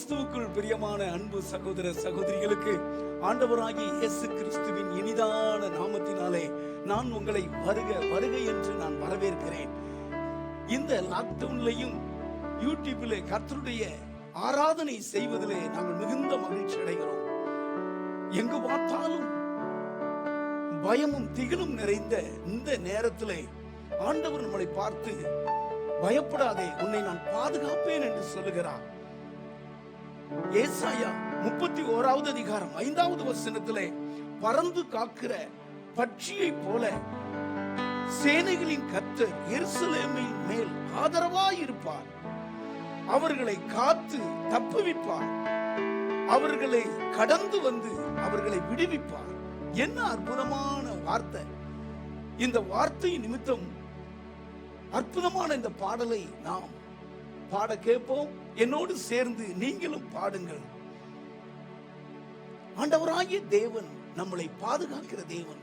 கிறிஸ்துவுக்குள் பிரியமான அன்பு சகோதர சகோதரிகளுக்கு ஆண்டவராகிய இயேசு கிறிஸ்துவின் இனிதான நாமத்தினாலே நான் உங்களை வருக வருக என்று நான் வரவேற்கிறேன். இந்த லாக்டவுன்லையும் யூடியூபிலே கர்த்தருடைய ஆராதனை செய்வதிலே நாங்கள் மிகுந்த மகிழ்ச்சி அடைகிறோம். எங்கு பார்த்தாலும் பயமும் திகிலும் நிறைந்த இந்த நேரத்திலே ஆண்டவர் நம்மளை பார்த்து பயப்படாதே, உன்னை நான் பாதுகாப்பேன் என்று சொல்லுகிறார். ஏசாயா 31வது அதிகாரம் 5வது வசனத்திலே பறந்து காக்கிற பட்சியை போல சேனைகளின் கர்த்தர் எருசலேமின் மேல் ஆதரவாய் இருப்பார். அவர்களை காத்து தப்புவிப்பார். அவர்களை கடந்து வந்து அவர்களை விடுவிப்பார். என்ன அற்புதமான வார்த்தை! இந்த வார்த்தை நிமித்தம் அற்புதமான இந்த பாடலை நாம் பாட கேட்போம். என்னோடு சேர்ந்து நீங்களும் பாடுங்கள். ஆண்டவராகிய தேவன் நம்மளை பாதுகாக்கிற தேவன்.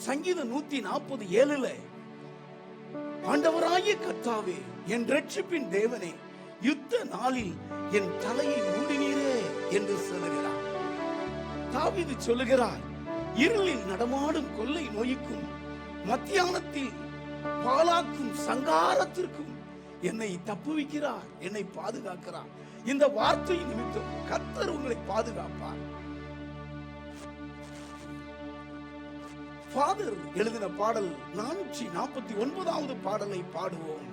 சங்கீதம் 147 ஆண்டவராகிய கர்த்தாவே, என் இரட்சிப்பின் தேவனே, யுத்த நாளில் என் தலையை மூடினீரே என்று சொல்லுகிறார். தாவீது சொல்லுகிறார், இருளில் நடமாடும் கொள்ளை நோய்க்கும் மத்தியானத்தில் பாலாக்கும் சங்காரத்திற்கும் என்னை தப்புவிக்கிறார், என்னை பாதுகாக்கிறார். இந்த வார்த்தை நிமித்தம் கர்த்தர் உங்களை பாதுகாப்பார். ஃபாதர் எழுதின பாடல் 449வது பாடலை பாடுவோம்.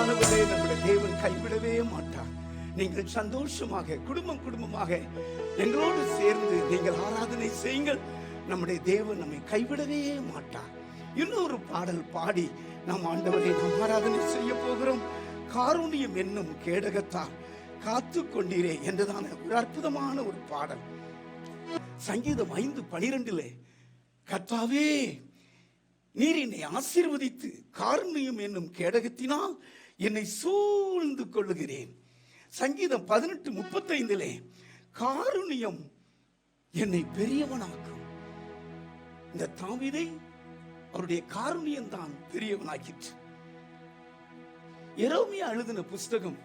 அருமையானவர்களே, நம்முடைய தேவன் கைவிடவே மாட்டார். நீங்கள் சந்தோஷமாக குடும்பமாக எங்களோடு சேர்ந்து நீங்கள் ஆராதனை செய்யுங்கள். நம்முடைய தேவன் நம்மை கைவிடவே மாட்டார். இன்னொரு பாடல் பாடி நாம் ஆண்டவரை நாம் ஆராதனை செய்ய போகிறோம். காருண்யம் என்னும் கேடகத்தால் காத்து கொண்டீரே என்றதான ஒரு அற்புதமான ஒரு பாடல். சங்கீதம் 5:12 கர்த்தாவே நீர் என்னை ஆசீர்வதித்து காருண்யம் என்னும் கேடகத்தினால் என்னை சூழ்ந்து கொள்ளுகிறேன். சங்கீதம் 18:35 காருண்யம் என்னை பெரியவனாக்கும். இந்த தாவீதை அவருடைய காருண்யம் தான் பெரியவனாக்கிற்று. எரேமியா எழுதின புஸ்தகம்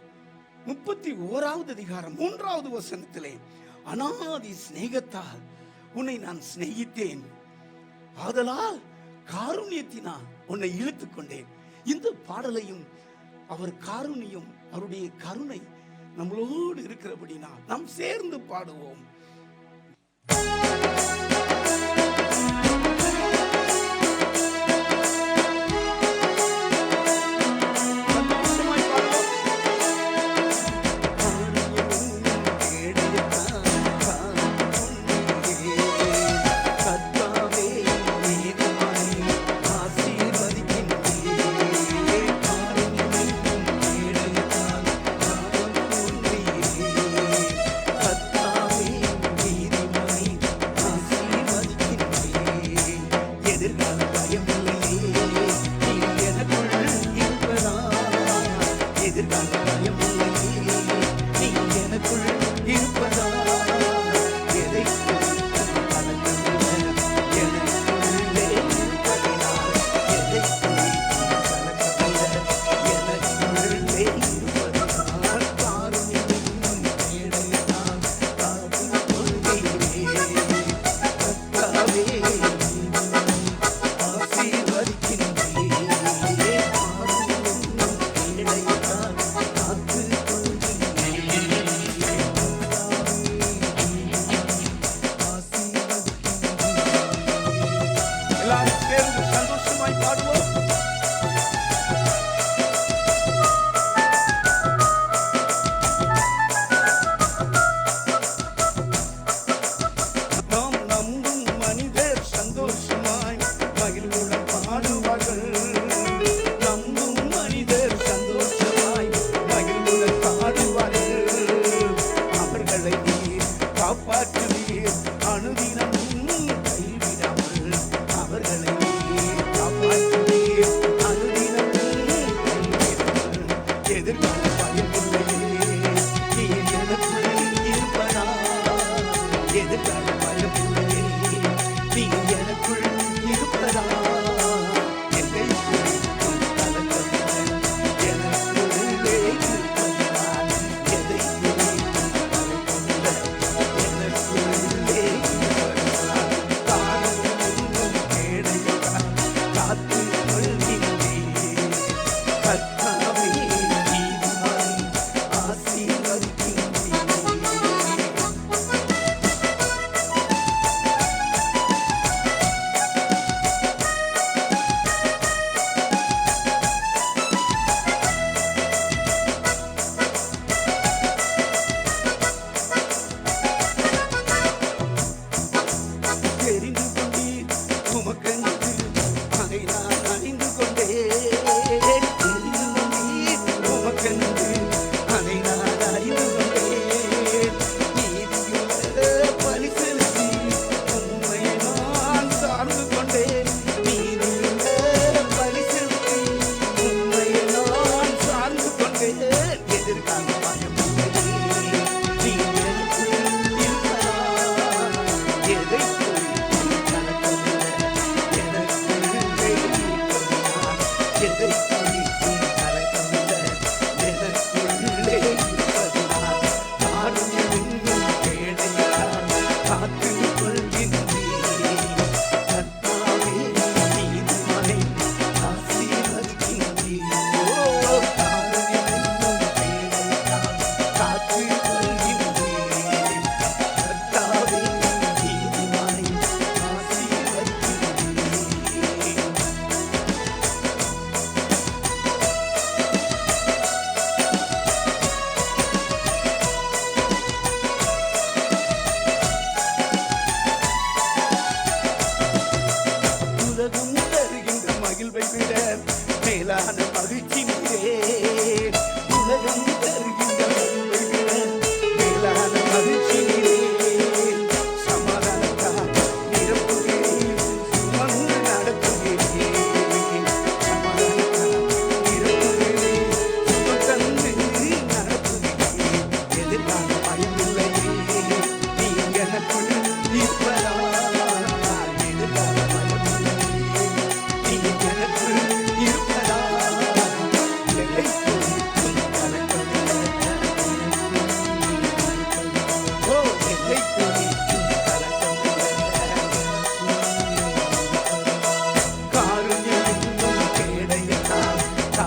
31வது அதிகாரம் 3வது வசனத்திலே அநாதி சிநேகத்தால் உன்னை நான் சிநேகித்தேன், ஆதலால் காருண்யத்தினால் உன்னை இழுத்துக் கொண்டேன். இந்த பாடலையும் அவர் காருண்யம் அவருடைய கருணை நம்மளோடு இருக்கிறபடினால் நாம் சேர்ந்து பாடுவோம்.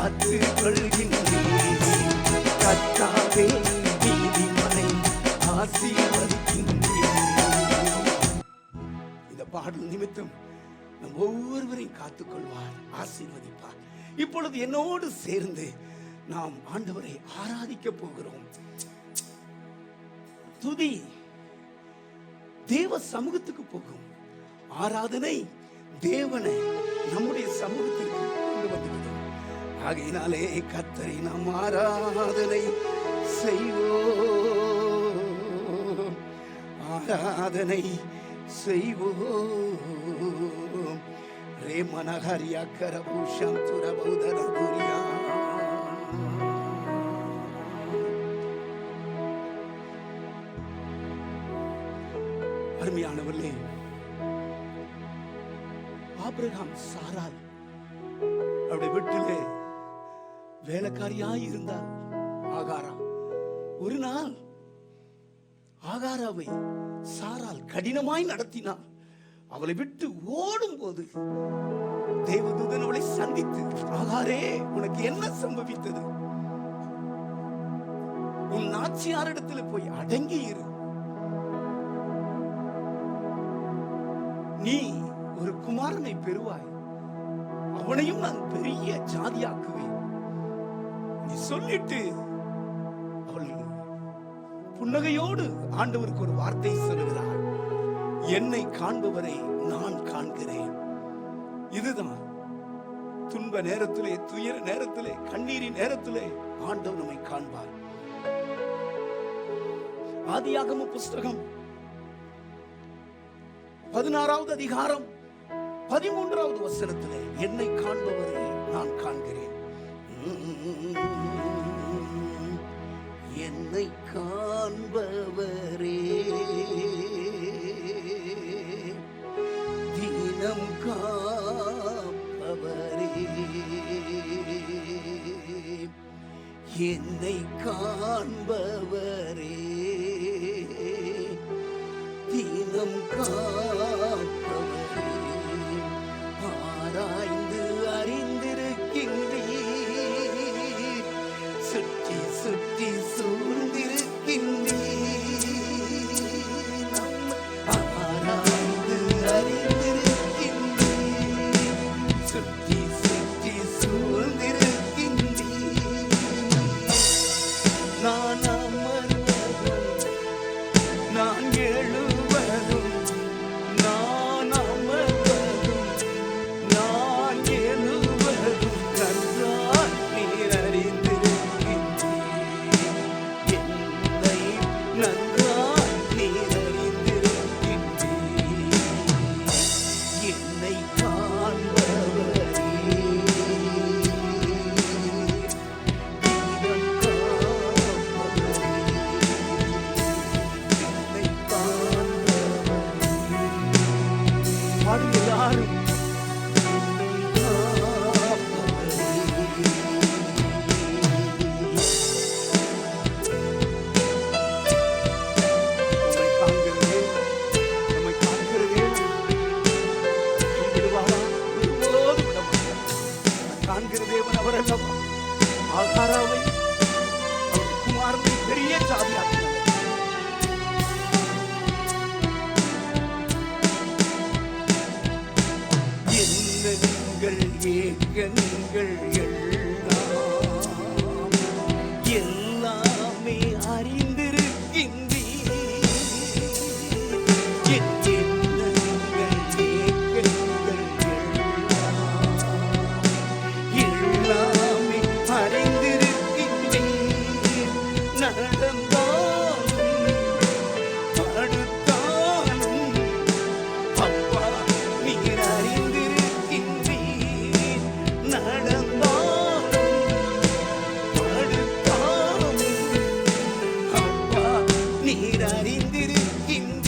காத்துக் கொள்கின்றேன். கர்த்தாவே நீதிமானை ஆசீர்வதிக்கின்றேன். இந்த பாடல் நிமித்தம் நம் ஒவ்வொருவரையும் காத்துக்கொள்வார், ஆசீர்வதிப்பார். இப்பொழுது என்னோடு சேர்ந்து நாம் ஆண்டவரை ஆராதிக்க போகிறோம். துதி தேவ சமூகத்துக்கு போகும், ஆராதனை தேவனை நம்முடைய சமூகத்திற்கு கொண்டு வந்துவிடும். ஆகையினாலே கர்த்தரை நாம் ஆராதனை செய்வோம், ஆராதனை செய்வோம். ரே மனஹரியா கரபூஷம் துரபௌதரதுரியா. அருமையானவர்களே, ஆபிரகாம் சாராள் அவருடைய வீட்டிலே வேலைக்காரியாய் இருந்தார் ஆகாரா. ஒரு நாள் ஆகாராவை சாராள் கடினமாய் நடத்தினார். அவளை விட்டு ஓடும் போது தேவதூதன் அவளை சந்தித்து, ஆகாரே, உனக்கு என்ன சம்பவித்தது? உன் நாச்சியாரிடத்தில் போய் அடங்கி இரு. நீ ஒரு குமாரனை பெறுவாய், அவனையும் நான் பெரிய ஜாதியாக்குவேன். நீ சொல்லிட்டு அவள் புன்னகையோடு ஆண்டவருக்கு ஒரு வார்த்தை சொல்லுகிறார், என்னை காண்பவரை நான் காண்கிறேன். இதுதான் துன்ப நேரத்திலே, துயர நேரத்திலே, கண்ணீரின் நேரத்திலே ஆண்டவர் நம்மை காண்பார். ஆதியாகம புஸ்தகம் 16வது அதிகாரம் 13வது வசனத்திலே, என்னை காண்பவரை நான் காண்கிறேன். என்னை காண்பவரே, தினம் காப்பவரே, என்னை காண்பவரே, தினம் காப்பவரே, ஆராய்ந்து அறிந்திருக்கின்றீர், சுற்றி சுற்றி சூழ்ந்திருக்கின்றீர், ஆராய்ந்து அறிந்திருக்கின்றீர், சுற்றி சுற்றி சூழ்ந்திருக்கின்றீர். நான் அமர்வதும் நான் எழுவதும், நான் அமர்வதும் நான் எழுவதும் நன்றாய் நீர் அறிந்திருக்கின்றீர். என்னை நன்றாய் நீர் அறிந்திருக்கின்றீர். என்னை காண்பவரே, தீனம் காப்பவரே, என்னை காண்பவரே. பாடுங்க எல்லாரும். நம்மை காண்கிறதே, நம்மை காண்கிறதே, கைவிடுவாரா? ஒருபோதும் விட மாட்டார். காண்கிற தேவன் அவர் அல்லவா? ஆகாராவை அவர் குமாரனை பெரிய ஜாதியாக்கினார். எண்ணங்கள் ஏக்கங்கள் எல்லாம் எல்லாமே அறிந்திருக்கின்றீர். என் எண்ணங்கள் ஏக்கங்கள் எல்லாமே அறிந்திருக்கின்றீர். நடந்தாலும் படுத்தாலும் அப்பா நீர் அறிந்திருக்கின்றீர். நடந்தாலும் படுத்தாலும் அப்பா நீர் அறிந்திருக்கின்றீர்.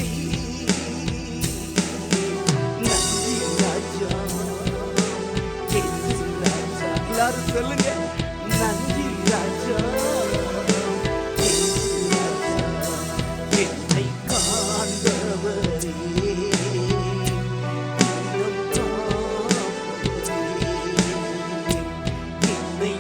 நன்றி ராஜா, இயேசு ராஜா. எல்லாரும் சொல்லுங்க, நன்றி ராஜா, இயேசு ராஜா. என்னை காண்பவரே, தினம் காப்பவரே, என்னை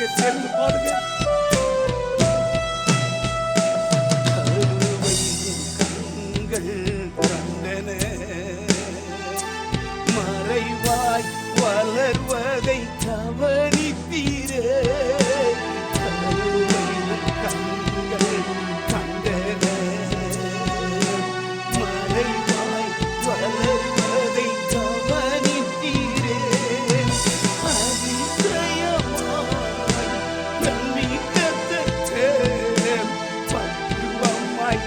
பாடுங்க, சேர்ந்து பாடுங்க. மறைவாய் வளர்வதை கவனித்தீரே, கண்கள் கண்டன. மறைவாய் வளர்வதை கவனித்தீரே, அதிசயமாய் பிரமிக்கத்தக்க பக்குவமாய்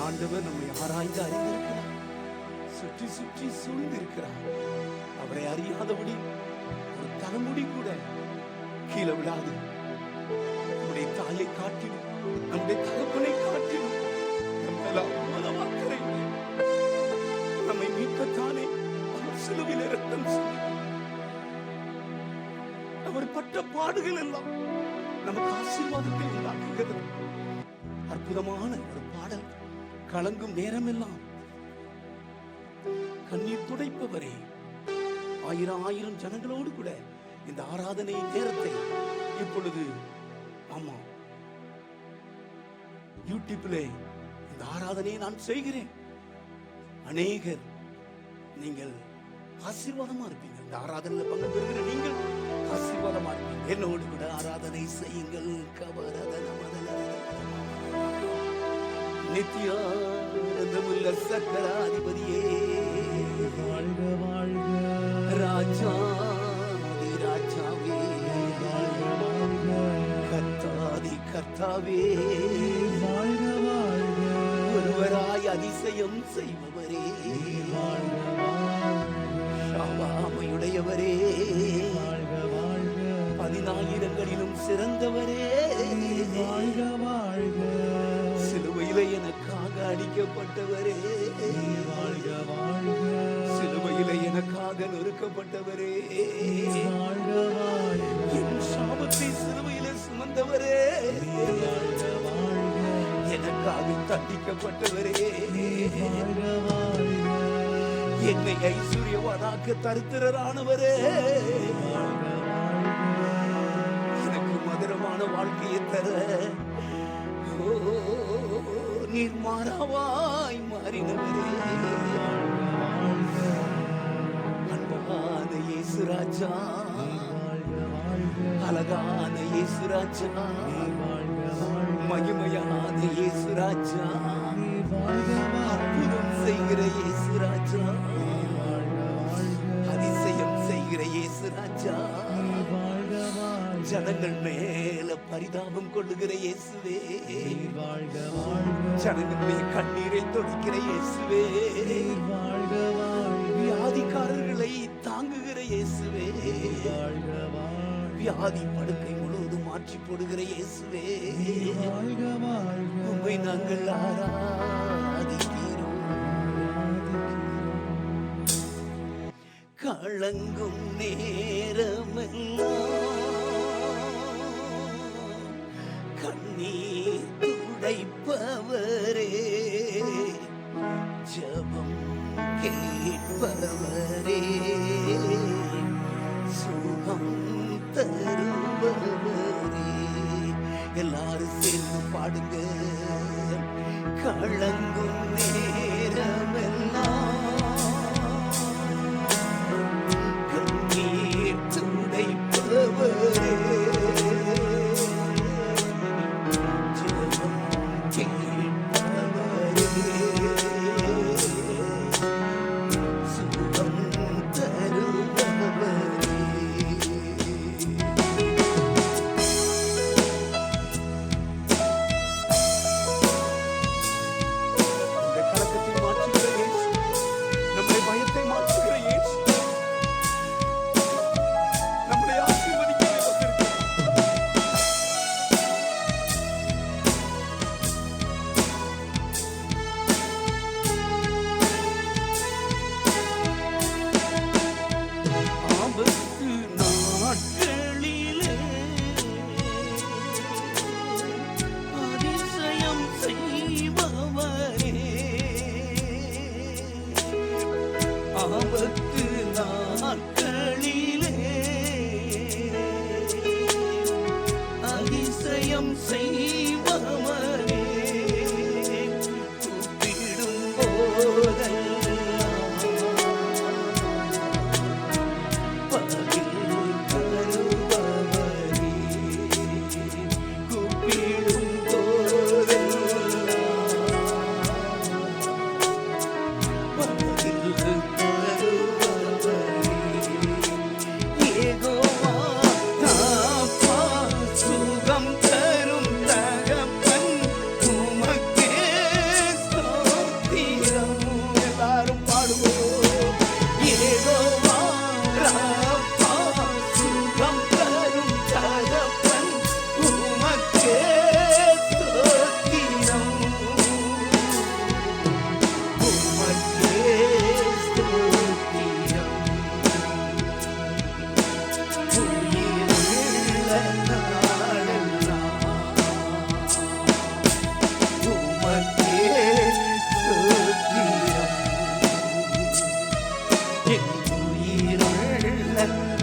ஆண்டவர் நம்மை ஆராய்ந்து அறிந்திருக்கிறார், சுற்றி சுற்றி சூழ்ந்திருக்கிறார். அவரை அறியாதபடி ஒரு தலைமுடி கூட கீழே விடாது. நம்முடைய தாயை காட்டிலும் நம்முடைய தகப்பனை காட்டிலும் நம்மை மீட்கத்தானே அவர் சிலுவையில் இரத்தம் சிந்தி, அவர் பட்ட பாடுகள் எல்லாம் நமக்கு ஆசீர்வாதத்தை உண்டாக்குகிறது. அற்புதமான ஒரு பாடல். கலங்கும் நேரமெல்லாம் கண்ணீர் துடைப்பவரே, ஆயிரம் ஆயிரம் ஜனங்களோடு கூட இந்த ஆராதனை நேரத்தை இப்பொழுது ஆமா யூடியூப்ல இந்த ஆராதனையை நான் செய்கிறேன். அநேகர் நீங்கள் ஆசீர்வாதமா இருப்பீங்க. இந்த ஆராதனையில் பங்கு பெறுகிற நீங்கள் ஆசீர்வாதமா இருப்பீங்க. என்னோடு கூட ஆராதனை செய்யுங்கள். கவரதன மதல நித்யானந்தமுள்ள சக்கராதிபதியே, வாழ்க வாழ்க ராஜாதி ராஜாவே, வாழ்க வாழ்க கர்த்தாதி கர்த்தாவே, வாழ்க வாழ்க ஒருவராய் அதிசயம் செய்பவரே, வாழ்க ஷாவாமையுடையவரே, வாழ்க வாழ்க 14,000ங்களிலும் சிறந்தவரே, வாழ்க வாழ்க சிலுவையிலே எனக்காக அடிக்கப்பட்டவரே, வாழ்க வாழ்க சிலுவையிலே எனக்காக நொறுக்கப்பட்டவரே, வாழ்க வாழ்க என் சாபத்தை சிலுவையிலே சுமந்தவரே, வாழ்க வாழ்க எனக்காக தண்டிக்கப்பட்டவரே, வாழ்க வாழ்க என்னை ஐஸ்வர்யவானாக்க தரித்திரரானவரே, வாழ்க வாழ்க எனக்கு மதுரமான வாழ்க்கையை தர நீர் மாறாவாய் மாறினவரே, அன்பான இயேசு ராஜா, அழகான இயேசு ராஜா, மகிமையான இயேசு ராஜா, அற்புதம் செய்கிற இயேசு ராஜா, அதிசயம் செய்கிற இயேசு ராஜா, ஜனங்கள் மேல பரிதாபம் கொள்ளுகிற இயேசுவே, ஜனங்களுடைய கண்ணீரை தொடுக்கிற இயேசுவே, வியாதிக்காரர்களை தாங்குகிற இயேசுவே, வியாதி படுக்கை முழுவதும் மாற்றி போடுகிற இயேசுவே, உம்மை நாங்கள் ஆராதிக்கிறோம். கலங்கும் நேரமெல்லாம் கண்ணீர் துடைப்பவரே, ஜெபம் கேட்பவரே, சுகம் தருபவரே, எல்லாரும் சேர்ந்து பாடுங்க. கலங்கும் நேரமெல்லாம் கண்ணீர்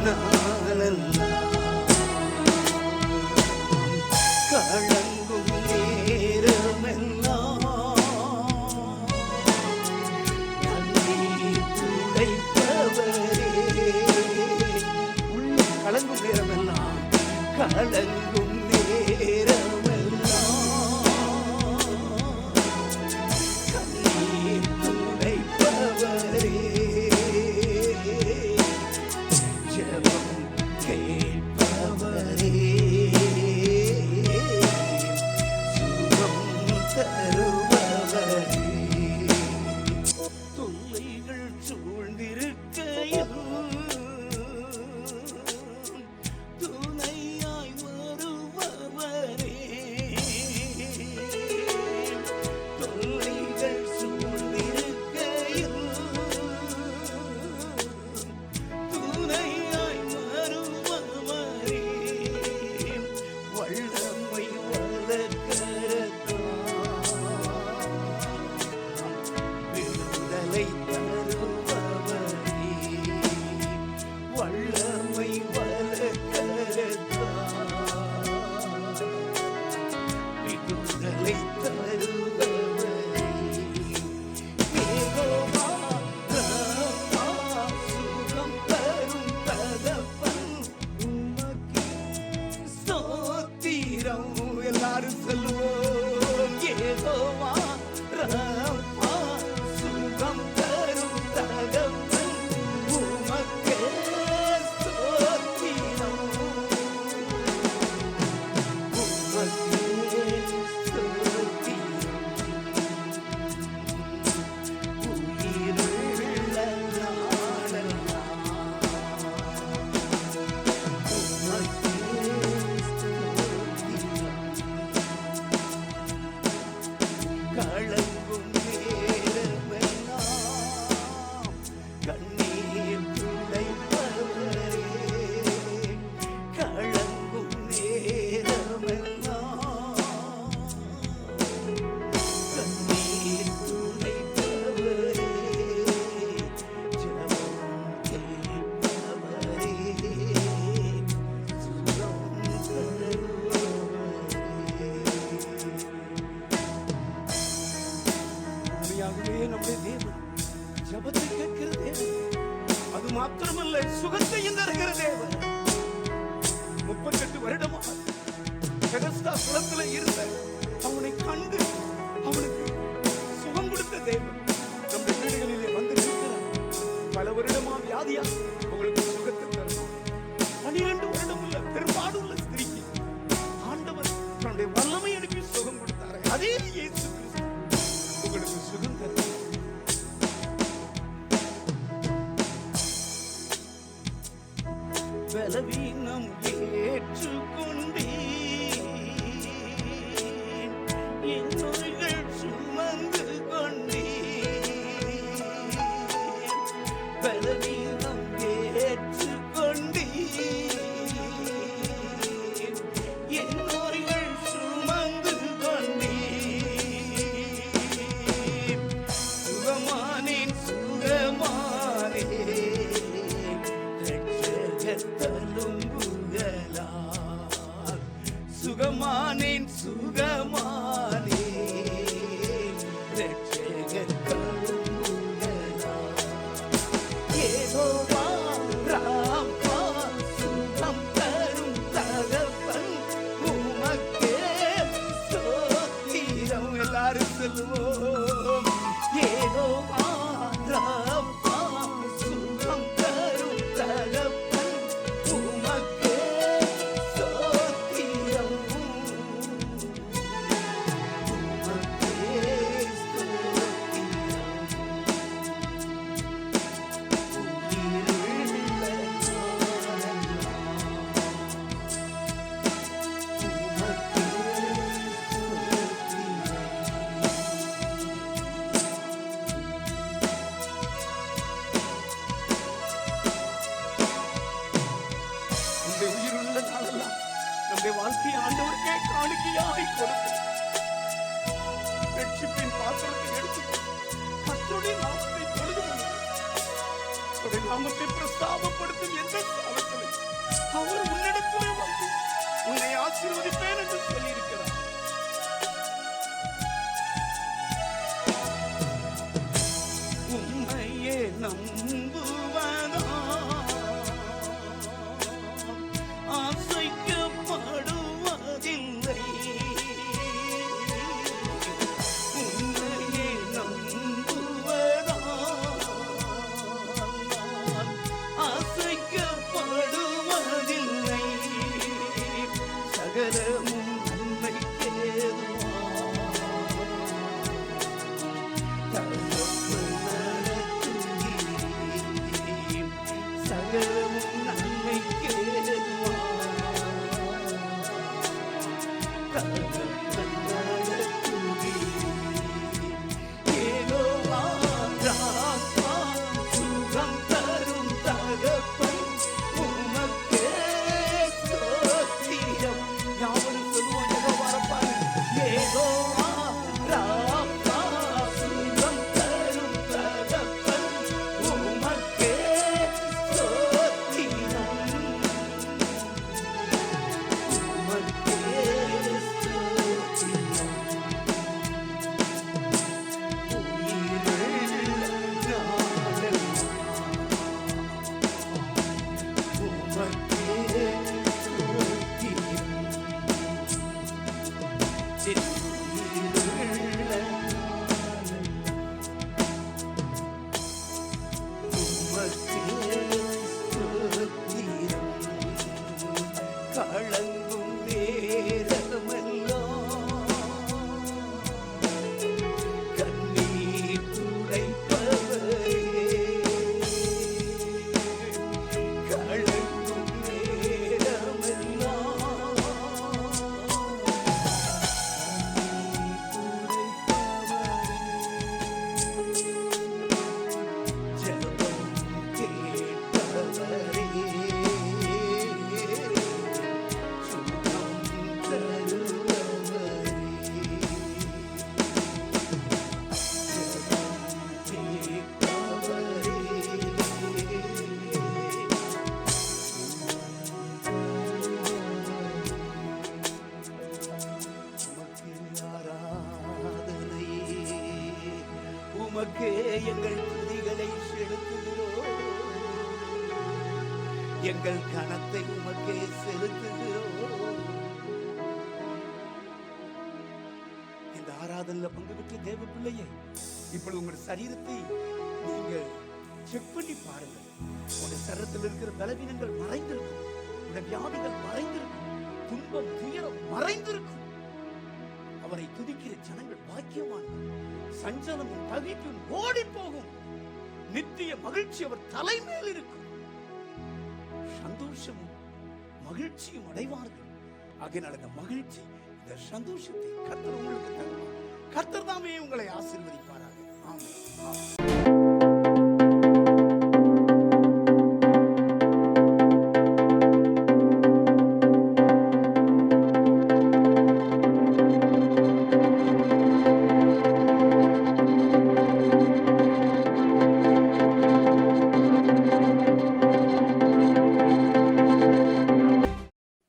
நாளெல்லாம் கலங்கும் நேரமெல்லாம் கண்ணீர் துடைப்பவரே. உள்ள கலங்கும் நேரமெல்லாம் கலங்கும் நேரமெல்லாம் கண்ணீர் துடைப்பவரே. ஜெபம் கேட்பவரே. சுகம் தருபவரே. தொல்லைகள் சூழ்ந்திருக்கையில் துணையாய் வருபவரே. தொல்லைகள் சூழ்ந்திருக்கையில் துணையாய் வருபவரே. வல்லமை வளர்க்கரத்தால் விடுதலை தருபவரே. வல்லமை வளர்க்கரத்தால் விடுதலை தருபவரே. யெகோவா ராபா, சுகம் தரும் தகப்பன், உமக்கே ஸ்தோத்திரம். எல்லாரும் சொல்லுவோம். யெகோவா ராபா, சுகம் தரும் தகப்பன், உமக்கே ஸ்தோத்திரம். உமக்கே ஸ்தோத்திரம். உயிருள்ள நாளெல்லாம் உமக்கே ஸ்தோத்திரம். கலங்கும் நேரமெல்லாம் கண்ணீர் துடைப்பவரே. கலங்கும் நேரமெல்லாம் கண்ணீர் துடைப்பவரே. ஜெபம் கேட்பவரே. சுகம் தருபவரே. நம்முடைய தேவன் ஜெபத்தை கேட்கிற தேவன். அது மாத்திரமல்ல, சுகத்தையும் தருகிற தேவன். 38 வருடமாக பெதஸ்தா குளத்துல இருந்த அவனை கண்டு அவனுக்கு சுகம் கொடுத்த தேவன் நம்முடைய வீடுகளிலே வந்து நிற்கிறார். பல வருடமா வியாதியா உங்களுக்கு சுகத்தை தருவார். 12 வருடம் உள்ள பெரும்பாடுள்ள ஸ்திரீக்கு ஆண்டவர் தன்னுடைய வல்லமை அனுப்பி சுகம் கொடுத்தார். அதே இயேசு கிறிஸ்து உங்களுக்கு சுகம் தருவார். பலவீனம் ஏற்றுக்கொண்டேன், என் நோய்கள் சுமந்து கொண்டேன். பலவீனம் ஏற்றுக்கொண்டேன், என் நோய்கள் சுமந்து கொண்டேன். சுகமானேன் சுகமானேன் தழும்புகளால். சுகமானேன் சுகமானேன் இரட்சகர் தழும்புகளால். யெகோவா ராபா, சுகம் தரும் தகப்பன், உமக்கே ஸ்தோத்திரம். எல்லாரும் சொல்லுவோம். யெகோவா ராபா, சுகம் தரும் தகப்பன், உமக்கே ஸ்தோத்திரம். நம்முடைய வாழ்க்கையை ஆண்டவருக்கே காணிக்கையாய் கொடுத்து ரட்சிப்பின் பாத்திரத்தை எடுத்து கர்த்தருடைய நாமத்தை தொழுது கொண்டு நாமத்தை பிரஸ்தாபப்படுத்தும் எந்த காலத்திலே அவர் உன்னிடத்திலே வந்து உன்னை ஆசீர்வதிப்பேன் என்று சொல்லியிருக்கிறார். உம்மையே நம்புவதா ஆசைக்கப்படுவதில்லை. உம்மையே நம்புவதா ஆசைக்கப்படுவதில்லை. சகலமும் உமக்கே எங்கள் துதிகளை செலுத்துகிறோம். எங்கள் கணத்தை உமக்கே செலுத்துகிறோம். இந்த ஆராதனையில் பங்கு பெற்ற தேவ பிள்ளையே, இப்பொழுது உங்களுடைய சரீரத்தை நீங்கள் செக் பண்ணி பாருங்கள். உங்களுடைய சரீரத்தில் இருக்கிற பலவீனங்கள் மறைந்திருக்கும், உங்களுடைய வியாதிகள் மறைந்திருக்கும், துன்பம் துயரம் மறைந்திருக்கும். அவரை துதிக்கிற ஜனங்கள் பாக்கியவான்கள். சஞ்சலமும் தவிப்பும் ஓடி போகும். நித்திய மகிழ்ச்சி அவர் தலைமேல் இருக்கும். சந்தோஷமும் மகிழ்ச்சியும் அடைவார்கள். ஆகையினால் இந்த மகிழ்ச்சி, இந்த சந்தோஷத்தை கர்த்தர் உங்களுக்கு தருவார். கர்த்தர் தாமே உங்களை ஆசீர்வதிப்பாராக. ஆமென்.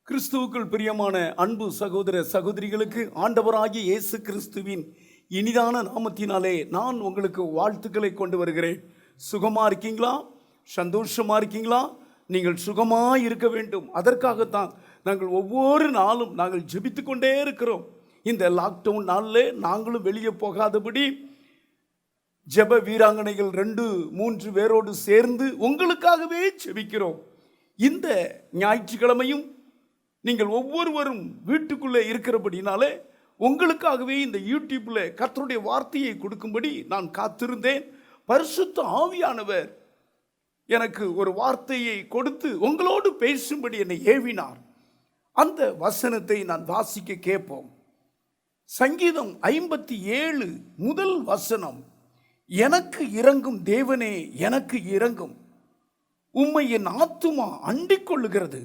கிறிஸ்துவுக்குள் பிரியமான அன்பு சகோதர சகோதரிகளுக்கு ஆண்டவராகிய இயேசு கிறிஸ்துவின் இனிதான நாமத்தினாலே நான் உங்களுக்கு வாழ்த்துக்களை கொண்டு வருகிறேன். சுகமா இருக்கீங்களா? சந்தோஷமா இருக்கீங்களா? நீங்கள் சுகமாக இருக்க வேண்டும். அதற்காகத்தான் நாங்கள் ஒவ்வொரு நாளும் நாங்கள் ஜெபித்து கொண்டே இருக்கிறோம். இந்த லாக்டவுன் நாளில் நாங்களும் வெளியே போகாதபடி ஜெப வீராங்கனைகள் 2-3 பேரோடு சேர்ந்து உங்களுக்காகவே ஜெபிக்கிறோம். இந்த ஞாயிற்றுக்கிழமையும் நீங்கள் ஒவ்வொருவரும் வீட்டுக்குள்ளே இருக்கிறபடினாலே உங்களுக்காகவே இந்த யூடியூப்பில் கர்த்தருடைய வார்த்தையை கொடுக்கும்படி நான் காத்திருந்தேன். பரிசுத்த ஆவியானவர் எனக்கு ஒரு வார்த்தையை கொடுத்து உங்களோடு பேசும்படி என்னை ஏவினார். அந்த வசனத்தை நான் வாசிக்க கேட்போம். சங்கீதம் 57 முதல் வசனம். எனக்கு இரங்கும் தேவனே, எனக்கு இரங்கும். உம்மை என் ஆத்துமா அண்டிக் கொள்ளுகிறது.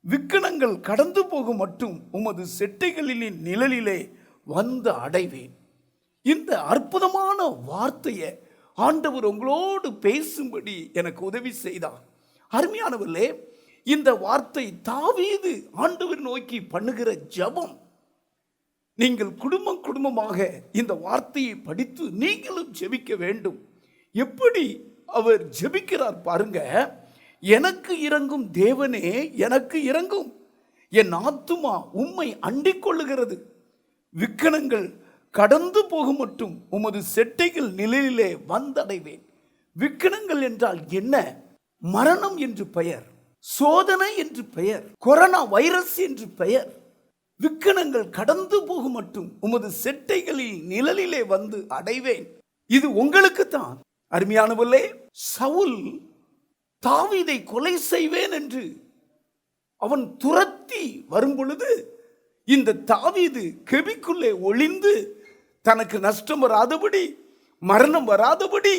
விக்கனங்கள் கடந்து போகும் மட்டும் உமது செட்டைகளின் நிழலிலே வந்து அடைவேன். இந்த அற்புதமான வார்த்தையை ஆண்டவர் உங்களோடு பேசும்படி எனக்கு உதவி செய்தார். அருமையானவர்களே, இந்த வார்த்தை தாவீது ஆண்டவர் நோக்கி பண்ணுகிற ஜெபம். நீங்கள் குடும்பமாக இந்த வார்த்தையை படித்து நீங்களும் ஜெபிக்க வேண்டும். எப்படி அவர் ஜெபிக்கிறார் பாருங்க. எனக்கு இறங்கும் தேவனே, எனக்கு இறங்கும். என் ஆத்துமா உம்மை அண்டிக் கொள்ளுகிறது. விக்கனங்கள் கடந்து போகும் மட்டும் உமது செட்டைகள் நிழலிலே வந்தடைவேன். விக்கனங்கள் என்றால் என்ன? மரணம் என்று பெயர், சோதனை என்று பெயர், கொரோனா வைரஸ் என்று பெயர். விக்கனங்கள் கடந்து போகும் மட்டும் உமது செட்டைகளில் நிழலிலே வந்து அடைவேன். இது உங்களுக்கு தான். அருமையானவர்களே, சவுல் தாவீதை கொலை செய்வேன் என்று அவன் துரத்தி வரும் பொழுது இந்த தாவீது கெபிக்குள்ளே ஒளிந்து தனக்கு நஷ்டம் வராதபடி, மரணம் வராதபடி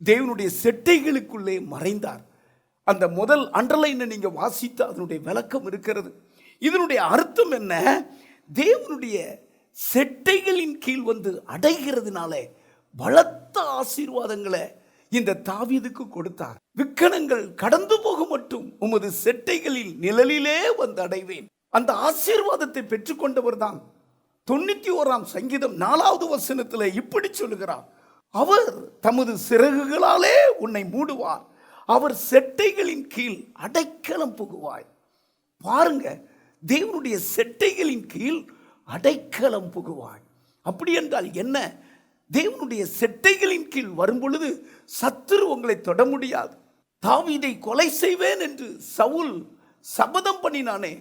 தேவனுடைய செட்டைகளுக்குள்ளே மறைந்தார். அந்த முதல் அண்டர்லைனை நீங்க வாசித்த அதனுடைய விளக்கம் இருக்கிறது. இதனுடைய அர்த்தம் என்ன? தேவனுடைய செட்டைகளின் கீழ் வந்து அடைகிறதுனால பலத்த ஆசீர்வாதங்களை இந்த தாவீதுக்கு கொடுத்தார். விக்கனங்கள் கடந்து போக மட்டும் உமது செட்டைகளில் நிழலிலே வந்து அடைவேன். அந்த ஆசீர்வாதத்தை பெற்றுக்கொண்டவர் தான் 91ஆம் சங்கீதம் 4வது வசனத்தில் இப்படி சொல்லுகிறார், அவர் தமது சிறகுகளாலே உன்னை மூடுவார், அவர் செட்டைகளின் கீழ் அடைக்கலம் புகுவாய். பாருங்க, தேவனுடைய செட்டைகளின் கீழ் அடைக்கலம் புகுவாய். அப்படி என்றால் என்ன? தேவனுடைய செட்டைகளின் கீழ் வரும் பொழுது சத்துரு உங்களை தொட முடியாது. தாவீதை கொலை செய்வேன் என்று சவுல் சபதம் பண்ணினானே,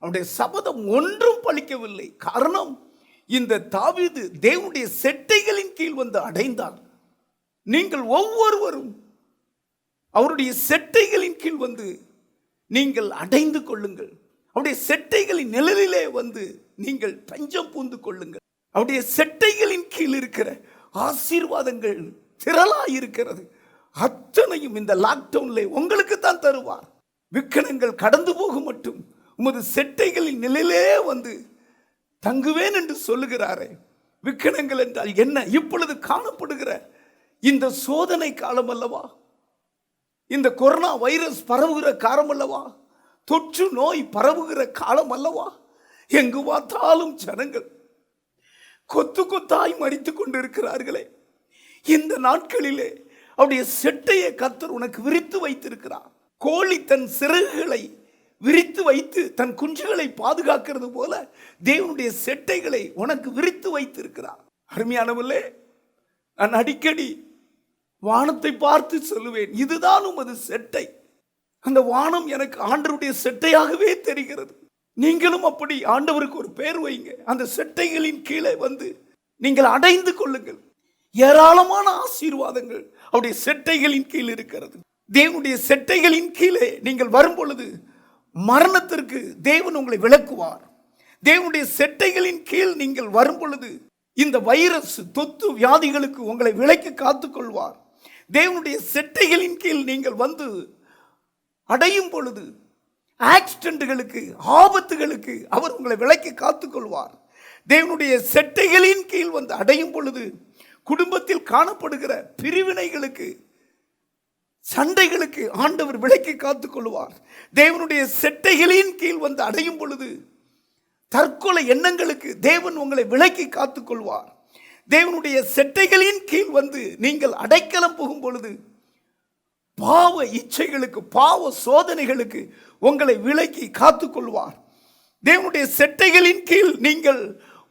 அவனுடைய சபதம் ஒன்றும் பலிக்கவில்லை. காரணம், இந்த தாவீது தேவனுடைய செட்டைகளின் கீழ் வந்து அடைந்தார். நீங்கள் ஒவ்வொருவரும் அவருடைய செட்டைகளின் கீழ் வந்து நீங்கள் அடைந்து கொள்ளுங்கள். அவருடைய செட்டைகளின் நிழலிலே வந்து நீங்கள் தஞ்சம் பூந்து கொள்ளுங்கள். அவருடைய செட்டைகளின் கீழ் இருக்கிற ஆசீர்வாதங்கள் திரளாய் இருக்கிறது. அத்தனையும் இந்த லாக்டவுன்ல உங்களுக்கு தான் தருவார். விக்கனங்கள் கடந்து போகும் மட்டும் உமது செட்டைகளின் நிழலிலே வந்து தங்குவேன் என்று சொல்லுகிறாரே. விக்கனங்கள் என்றால் என்ன? இப்பொழுது காணப்படுகிற இந்த சோதனை காலம் அல்லவா? இந்த கொரோனா வைரஸ் பரவுகிற காலம் அல்லவா? தொற்று நோய் பரவுகிற காலம் அல்லவா? எங்கு பார்த்தாலும் ஜனங்கள் கொத்து கொத்தாய் மரித்துக் கொண்டிருக்கிறார்களே. இந்த நாட்களிலே அவருடைய செட்டையை கர்த்தர் உனக்கு விரித்து வைத்திருக்கிறார். கோழி தன் சிறகுகளை விரித்து வைத்து தன் குஞ்சுகளை பாதுகாக்கிறது போல தேவனுடைய செட்டைகளை உனக்கு விரித்து வைத்திருக்கிறார். அருமையானவர்களே, நான் அடிக்கடி வானத்தை பார்த்து சொல்லுவேன், இதுதான் உமது செட்டை. அந்த வானம் எனக்கு ஆண்டவருடைய செட்டையாகவே தெரிகிறது. நீங்களும் அப்படி ஆண்டவருக்கு ஒரு பேர் வைங்க. அந்த செட்டைகளின் கீழே வந்து நீங்கள் அடைந்து கொள்ளுங்கள். ஏராளமான ஆசீர்வாதங்கள் அவருடைய செட்டைகளின் கீழ் இருக்கிறது. தேவனுடைய செட்டைகளின் கீழே நீங்கள் வரும் பொழுது மரணத்திற்கு தேவன் உங்களை விலக்குவார். தேவனுடைய செட்டைகளின் கீழ் நீங்கள் வரும் பொழுது இந்த வைரஸ் தொத்து வியாதிகளுக்கு உங்களை விலக்கி காத்துக் கொள்வார். தேவனுடைய செட்டைகளின் கீழ் நீங்கள் வந்து அடையும் பொழுது ஆக்சிடென்ட்களுக்கு, ஆபத்துகளுக்கு அவர் உங்களை விலக்கி காத்துக்கொள்வார். தேவனுடைய செட்டைகளின் கீழ் வந்து அடையும் பொழுது குடும்பத்தில் காணப்படுகிற பிரிவினைகளுக்கு, சண்டைகளுக்கு ஆண்டவர் விலக்கி காத்துக்கொள்வார். தேவனுடைய செட்டைகளின் கீழ் வந்து அடையும் பொழுது தற்கொலை எண்ணங்களுக்கு தேவன் உங்களை விலக்கி காத்துக்கொள்வார். தேவனுடைய செட்டைகளின் கீழ் வந்து நீங்கள் அடைக்கலம் புகும் பொழுது பாவ இச்சைகளுக்கு, பாவ சோதனைகளுக்கு உங்களை விலக்கி காத்துக்கொள்வார். தேவனுடைய செட்டைகளின் கீழ் நீங்கள்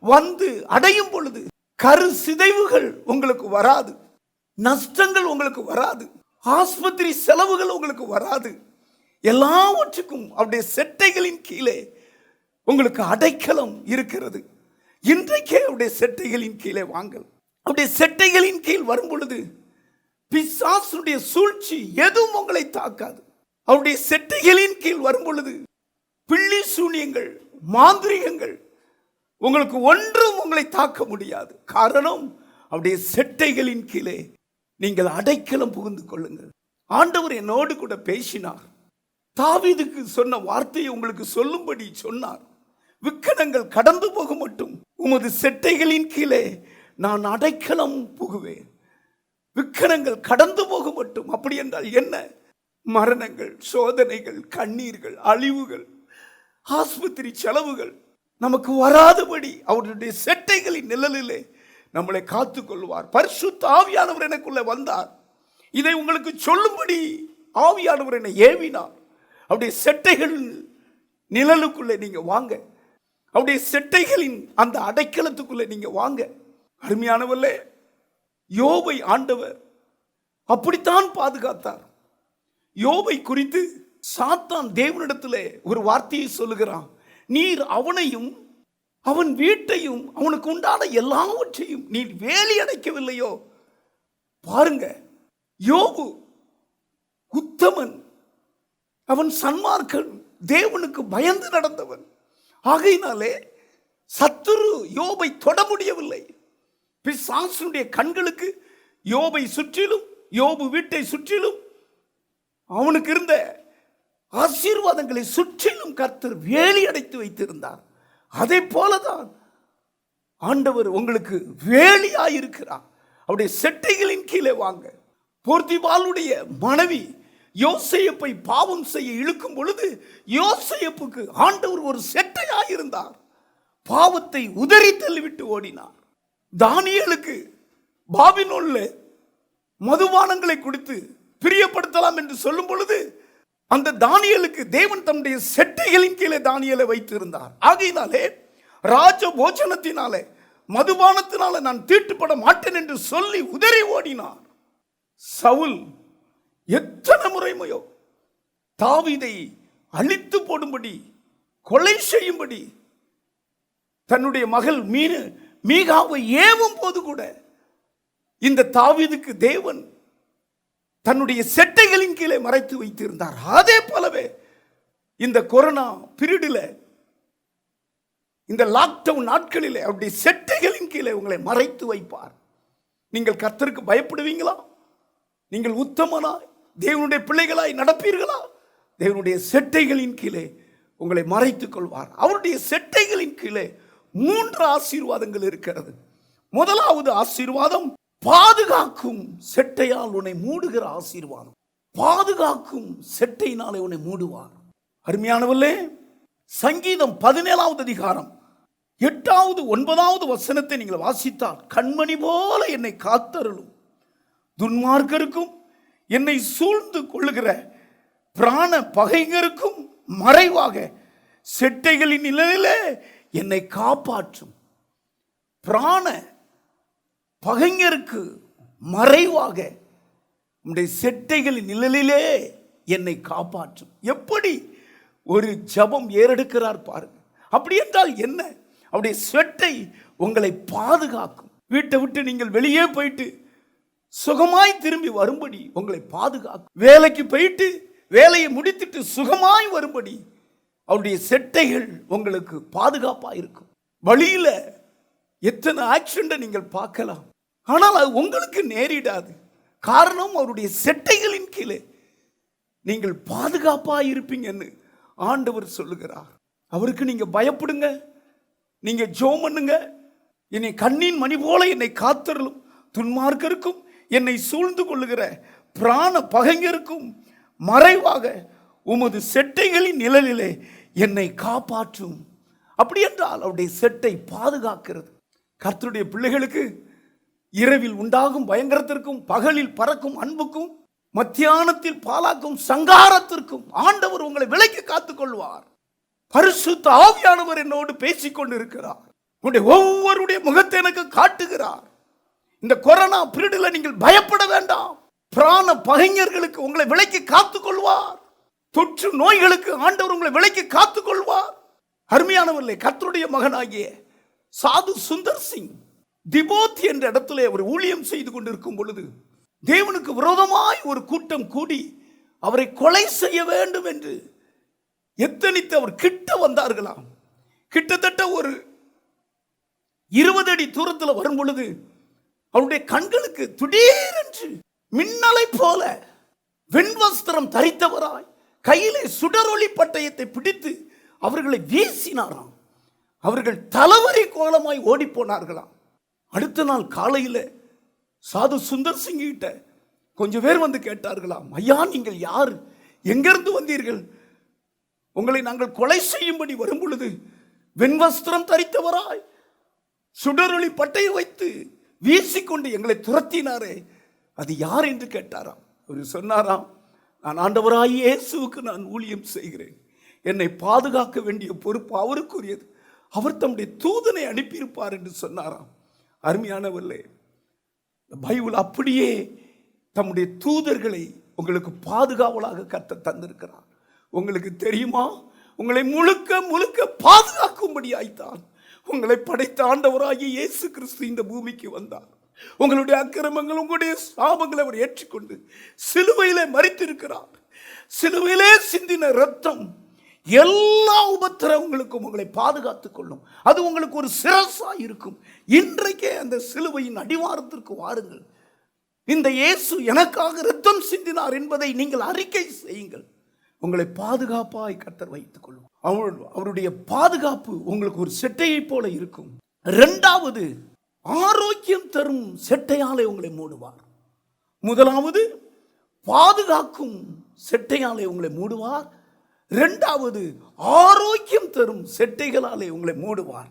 வந்து அடையும் பொழுது கரு சிதைவுகள் உங்களுக்கு வராது, நஷ்டங்கள் உங்களுக்கு வராது, ஆஸ்பத்திரி செலவுகள் உங்களுக்கு வராது. எல்லாவற்றுக்கும் அவருடைய செட்டைகளின் கீழே உங்களுக்கு அடைக்கலம் இருக்கிறது. இன்றைக்கே அவருடைய செட்டைகளின் கீழே வாங்கள். அவருடைய செட்டைகளின் கீழ் வரும் பொழுது பிசாசுடைய சூழ்ச்சி எதுவும் உங்களை தாக்காது. அவருடைய செட்டைகளின் கீழ் வரும் பொழுது பில்லி சூனியங்கள், மாந்திரிகங்கள் உங்களுக்கு ஒன்றும் உங்களை தாக்க முடியாது. காரணம், அவருடைய செட்டைகளின் கீழே நீங்கள் அடைக்கலம் புகுந்து கொள்ளுங்கள். ஆண்டவர் என்னோடு கூட பேசினார். தாவீதுக்கு சொன்ன வார்த்தையை உங்களுக்கு சொல்லும்படி சொன்னார். விக்கனங்கள் கடந்து போக மட்டும் உமது செட்டைகளின் கீழே நான் அடைக்கலம் புகுவேன். விக்கிரங்கள் கடந்து போக மட்டும். அப்படி என்றால் என்ன? மரணங்கள், சோதனைகள், கண்ணீர்கள், அழிவுகள், ஆஸ்பத்திரி செலவுகள் நமக்கு வராதபடி அவருடைய செட்டைகளின் நிழலிலே நம்மளை காத்துக் கொள்வார். பரிசுத்த ஆவியானவர் எனக்குள்ள வந்தார். இதை உங்களுக்கு சொல்லும்படி ஆவியானவர் என்னை ஏவினார். அவருடைய செட்டைகள் நிழலுக்குள்ளே நீங்க வாங்க. அவருடைய செட்டைகளின் அந்த அடைக்கலத்துக்குள்ளே நீங்க வாங்க. அருமையானவர்களே, யோபை ஆண்டவர் அப்படித்தான் பாதுகாத்தார். யோபை குறித்து சாத்தான் தேவனிடத்திலே ஒரு வார்த்தையை சொல்லுகிறான். நீர் அவனையும் அவன் வீட்டையும் அவனுக்கு உண்டான எல்லாவற்றையும் நீர் வேலி அடைக்கவில்லையோ? பாருங்க, யோபு உத்தமன், அவன் சன்மார்க்கன், தேவனுக்கு பயந்து நடந்தவன். ஆகையினாலே சத்துரு யோபை தொட முடியவில்லை. பிசாசுடைய கண்களுக்கு யோபை சுற்றிலும், யோபு வீட்டை சுற்றிலும், அவனுக்கு இருந்த ஆசீர்வாதங்களை சுற்றிலும் கர்த்தர் வேலி அடைத்து வைத்திருந்தார். அதே போலதான் ஆண்டவர் உங்களுக்கு வேலியாயிருக்கிறார். அவருடைய செட்டைகளின் கீழே வாங்க. போர்த்திபாலுடைய மனைவி யோசேப்பை பாவம் செய்ய இழுக்கும் பொழுது யோசேப்புக்கு ஆண்டவர் ஒரு செட்டையாயிருந்தார். பாவத்தை உதறி தள்ளிவிட்டு ஓடினார். தானியேலுக்கு பாபிலோனிலே மதுபானங்களை குடித்து பிரியப்படுத்தலாம் என்று சொல்லும் பொழுது அந்த தானியேலுக்கு தேவன் தம்முடைய செட்டைகளின் கீழே தானியேலை வைத்திருந்தார். ஆகையினாலே ராஜ போஜனத்தினாலே மதுபானத்தினாலே நான் தீட்டுப்பட மாட்டேன் என்று சொல்லி உதறி ஓடினார். சவுல் எத்தனை முறைமையோ தாவீதை அழித்து போடும்படி, கொலை செய்யும்படி தன்னுடைய மகள் மீகாவை ஏவும் போது கூட இந்த தாவீதுக்கு தேவன் தன்னுடைய செட்டைகளின் கீழே மறைத்து வைத்திருந்தார். அதே போலவே இந்த கொரோனா பீரியடில், இந்த லாக்டவுன் நாட்களிலே அவருடைய செட்டைகளின் கீழே உங்களை மறைத்து வைப்பார். நீங்கள் கர்த்தருக்கு பயப்படுவீங்களா? நீங்கள் உத்தமனாய் தேவனுடைய பிள்ளைகளாய் நடப்பீர்களா? தேவனுடைய செட்டைகளின் கீழே உங்களை மறைத்துக் கொள்வார். அவருடைய செட்டைகளின் கீழே 3 ஆசீர்வாதங்கள் இருக்கிறது. முதலாவது ஆசீர்வாதம் பாதுகாக்கும் செட்டையால் உன்னை மூடுகிற ஆசீர்வாதம். பாதுகாக்கும் செட்டையினாலே உன்னை மூடுவார். அருமையானவர்களே, சங்கீதம் 17வது அதிகாரம் 8வது 9வது வசனத்தை நீங்கள் வாசித்தால், கண்மணி போல என்னை காத்தருளும், துன்மார்க்கருக்கும் என்னை சூழ்ந்து கொள்ளுகிற பிராண பகைஞருக்கும் மறைவாக செட்டைகளின் நிழலிலே என்னை காப்பாற்றும். பிராண பகைஞருக்கு மறைவாக உம்முடைய செட்டைகளின் நிழலிலே என்னை காப்பாற்றும். எப்படி ஒரு ஜெபம் ஏறெடுக்கிறார் பாருங்க. அப்படி என்றால் என்ன? அவருடைய செட்டை உங்களை பாதுகாக்கும். வீட்டை விட்டு நீங்கள் வெளியே போயிட்டு சுகமாய் திரும்பி வரும்படி உங்களை பாதுகாக்கும். வேலைக்கு போயிட்டு வேலையை முடித்துட்டு சுகமாய் வரும்படி அவருடைய செட்டைகள் உங்களுக்கு பாதுகாப்பா இருக்கும். வழியில எத்தனை ஆக்சிடென்ட்டை நீங்கள் பார்க்கலாம், ஆனால் அது உங்களுக்கு நேரிடாது. காரணம், அவருடைய செட்டைகளின் கீழே நீங்கள் பாதுகாப்பா இருப்பீங்கன்னு ஆண்டவர் சொல்லுகிறார். அவருக்கு நீங்க பயப்படுங்க, நீங்க ஜெபம் பண்ணுங்க. என்னை கண்ணின் மணி போல என்னை காத்தருளும், துன்மார்க்கருக்கும் என்னை சூழ்ந்து கொள்ளுகிற பிராண பகைஞருக்கும் மறைவாக உமது செட்டைகளின் நிழலிலே என்னை காப்பாற்றும். அப்படி என்றால் அவருடைய செட்டை பாதுகாக்கிறது. கர்த்தருடைய பிள்ளைகளுக்கு இரவில் உண்டாகும் பயங்கரத்திற்கும், பகலில் பறக்கும் அன்புக்கும், மத்தியானத்தில் பாலாக்கும் சங்காரத்திற்கும் ஆண்டவர் உங்களை விலக்கி காத்துக் கொள்வார். பரிசுத்த ஆவியானவர் என்னோடு பேசிக்கொண்டு இருக்கிறார். உங்களுடைய ஒவ்வொருடைய முகத்தை எனக்கு காட்டுகிறார். இந்த கொரோனா பீரியடில் நீங்கள் பயப்பட வேண்டாம். பிராண பகைஞர்களுக்கு உங்களை விலக்கி காத்துக் கொள்வார். தொற்று நோய்களுக்கு ஆண்டவர் உங்களை விலக்கி காத்துக் கொள்வார். அருமையானவர்களே, கர்த்தருடைய மகனாகிய சாது சுந்தர் சிங் திபோத் என்ற இடத்திலே அவர் ஊழியம் செய்து கொண்டிருக்கும் பொழுது தேவனுக்கு விரோதமாய் ஒரு கூட்டம் கூடி அவரை கொலை செய்ய வேண்டும் என்று எத்தனித்து அவர் கிட்ட வந்தார்களாம். கிட்டத்தட்ட ஒரு 20 அடி தூரத்தில் வரும் பொழுது அவருடைய கண்களுக்கு திடீரென்று மின்னலை போல வெண்வஸ்திரம் தரித்தவராய் கையிலே சுடரொளி பட்டயத்தை பிடித்து அவர்களை வீசினாராம். அவர்கள் தலைவரி கோலமாய் ஓடி போனார்களாம். அடுத்த நாள் காலையில் சாது சுந்தர் சிங் கிட்ட கொஞ்சம் பேர் வந்து கேட்டார்களாம், ஐயா நீங்கள் யார், எங்கிருந்து வந்தீர்கள், உங்களை நாங்கள் கொலை செய்யும்படி வரும் பொழுது வெண்வஸ்திரம் தரித்தவராய் சுடரொளி பட்டையை வைத்து வீசிக்கொண்டு எங்களை துரத்தினாரே, அது யார் என்று கேட்டாராம். அவர் சொன்னாராம், நான் ஆண்டவராய் இயேசுவுக்கு நான் ஊழியம் செய்கிறேன், என்னை பாதுகாக்க வேண்டிய பொறுப்பு அவருக்குரியது, அவர் தம்முடைய தூதனை அனுப்பியிருப்பார் என்று சொன்னாராம். அருமையானவர்களே, பைபிள் அப்படியே தம்முடைய தூதர்களை உங்களுக்கு பாதுகாவலாக கர்த்தர் தந்திருக்கிறார். உங்களுக்கு தெரியுமா, உங்களை முழுக்க முழுக்க பாதுகாக்கும்படியாய்த்தான் உங்களை படைத்த ஆண்டவராகிய இயேசு கிறிஸ்து இந்த பூமிக்கு வந்தார். உங்களுடைய அக்கிரமங்கள், உங்களுடைய சாபங்களை அவர் ஏற்றுக்கொண்டு சிலுவையிலே மரித்திருக்கிறார். சிலுவையிலே சிந்தின ரத்தம் எல்லா உபத்திரவங்களுக்கும் உங்களை பாதுகாத்துக் கொள்ளும். அது உங்களுக்கு ஒரு சிரசா இருக்கும். இன்றைக்கே அந்த சிலுவையின் அடிவாரத்திற்கு வாருங்கள். இந்த இயேசு எனக்காக ரத்தம் சிந்தினார் என்பதை நீங்கள் அறிக்கை செய்யுங்கள். உங்களை பாதுகாப்பாய் கர்த்தர் வைத்துக் கொள்ளும். அவருடைய பாதுகாப்பு உங்களுக்கு ஒரு செட்டையை போல இருக்கும். இரண்டாவது, ஆரோக்கியம் தரும் செட்டையாலே உங்களை மூடுவார். முதலாவது, பாதுகாக்கும் செட்டையாலே உங்களை மூடுவார். இரண்டாவது, ஆரோக்கியம் தரும் செட்டைகளாலே உங்களை மூடுவார்.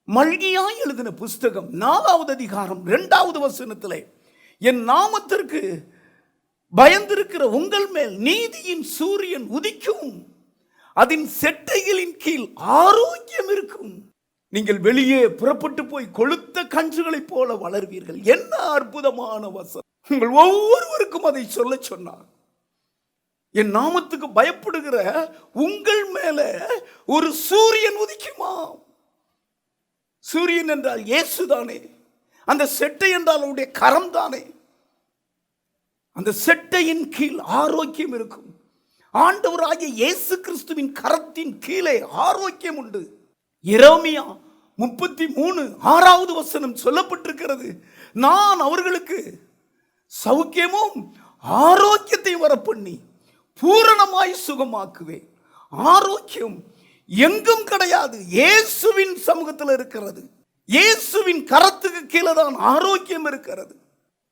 மல்கியாய் எழுதின புஸ்தகம் 4வது அதிகாரம் 2வது வசனத்திலே, என் நாமத்திற்கு பயந்திருக்கிற உங்கள் மேல் நீதியின் சூரியன் உதிக்கும், அதன் செட்டைகளின் கீழ் ஆரோக்கியம் இருக்கும், நீங்கள் வெளியே புறப்பட்டு போய் கொழுத்த கன்றுகளைப் போல வளர்வீர்கள். என்ன அற்புதமான வசனம்! உங்கள் ஒவ்வொருவருக்கும் அதை சொல்ல சொன்னார். என் நாமத்துக்கு பயப்படுகிற உங்கள் மேல ஒரு சூரியன் உதிக்குமா. சூரியன் என்றால் இயேசு தானே, அந்த செட்டை என்றால் அவருடைய கரம் தானே. அந்த செட்டையின் கீழ் ஆரோக்கியம் இருக்கும். ஆண்டவராகிய இயேசு கிறிஸ்துவின் கரத்தின் கீழே ஆரோக்கியம் உண்டு. எரேமியா 33:6வது வசனம் சொல்லப்பட்டிருக்கிறது, நான் அவர்களுக்கு சௌக்கியமும் ஆரோக்கியத்தை வரப்பண்ணி பூரணமாய் சுகமாக்குவேன். ஆரோக்கியம் எங்கும் கிடையாது, இயேசுவின் சமூகத்தில் இருக்கிறது. இயேசுவின் கரத்துக்கு கீழே தான் ஆரோக்கியம் இருக்கிறது.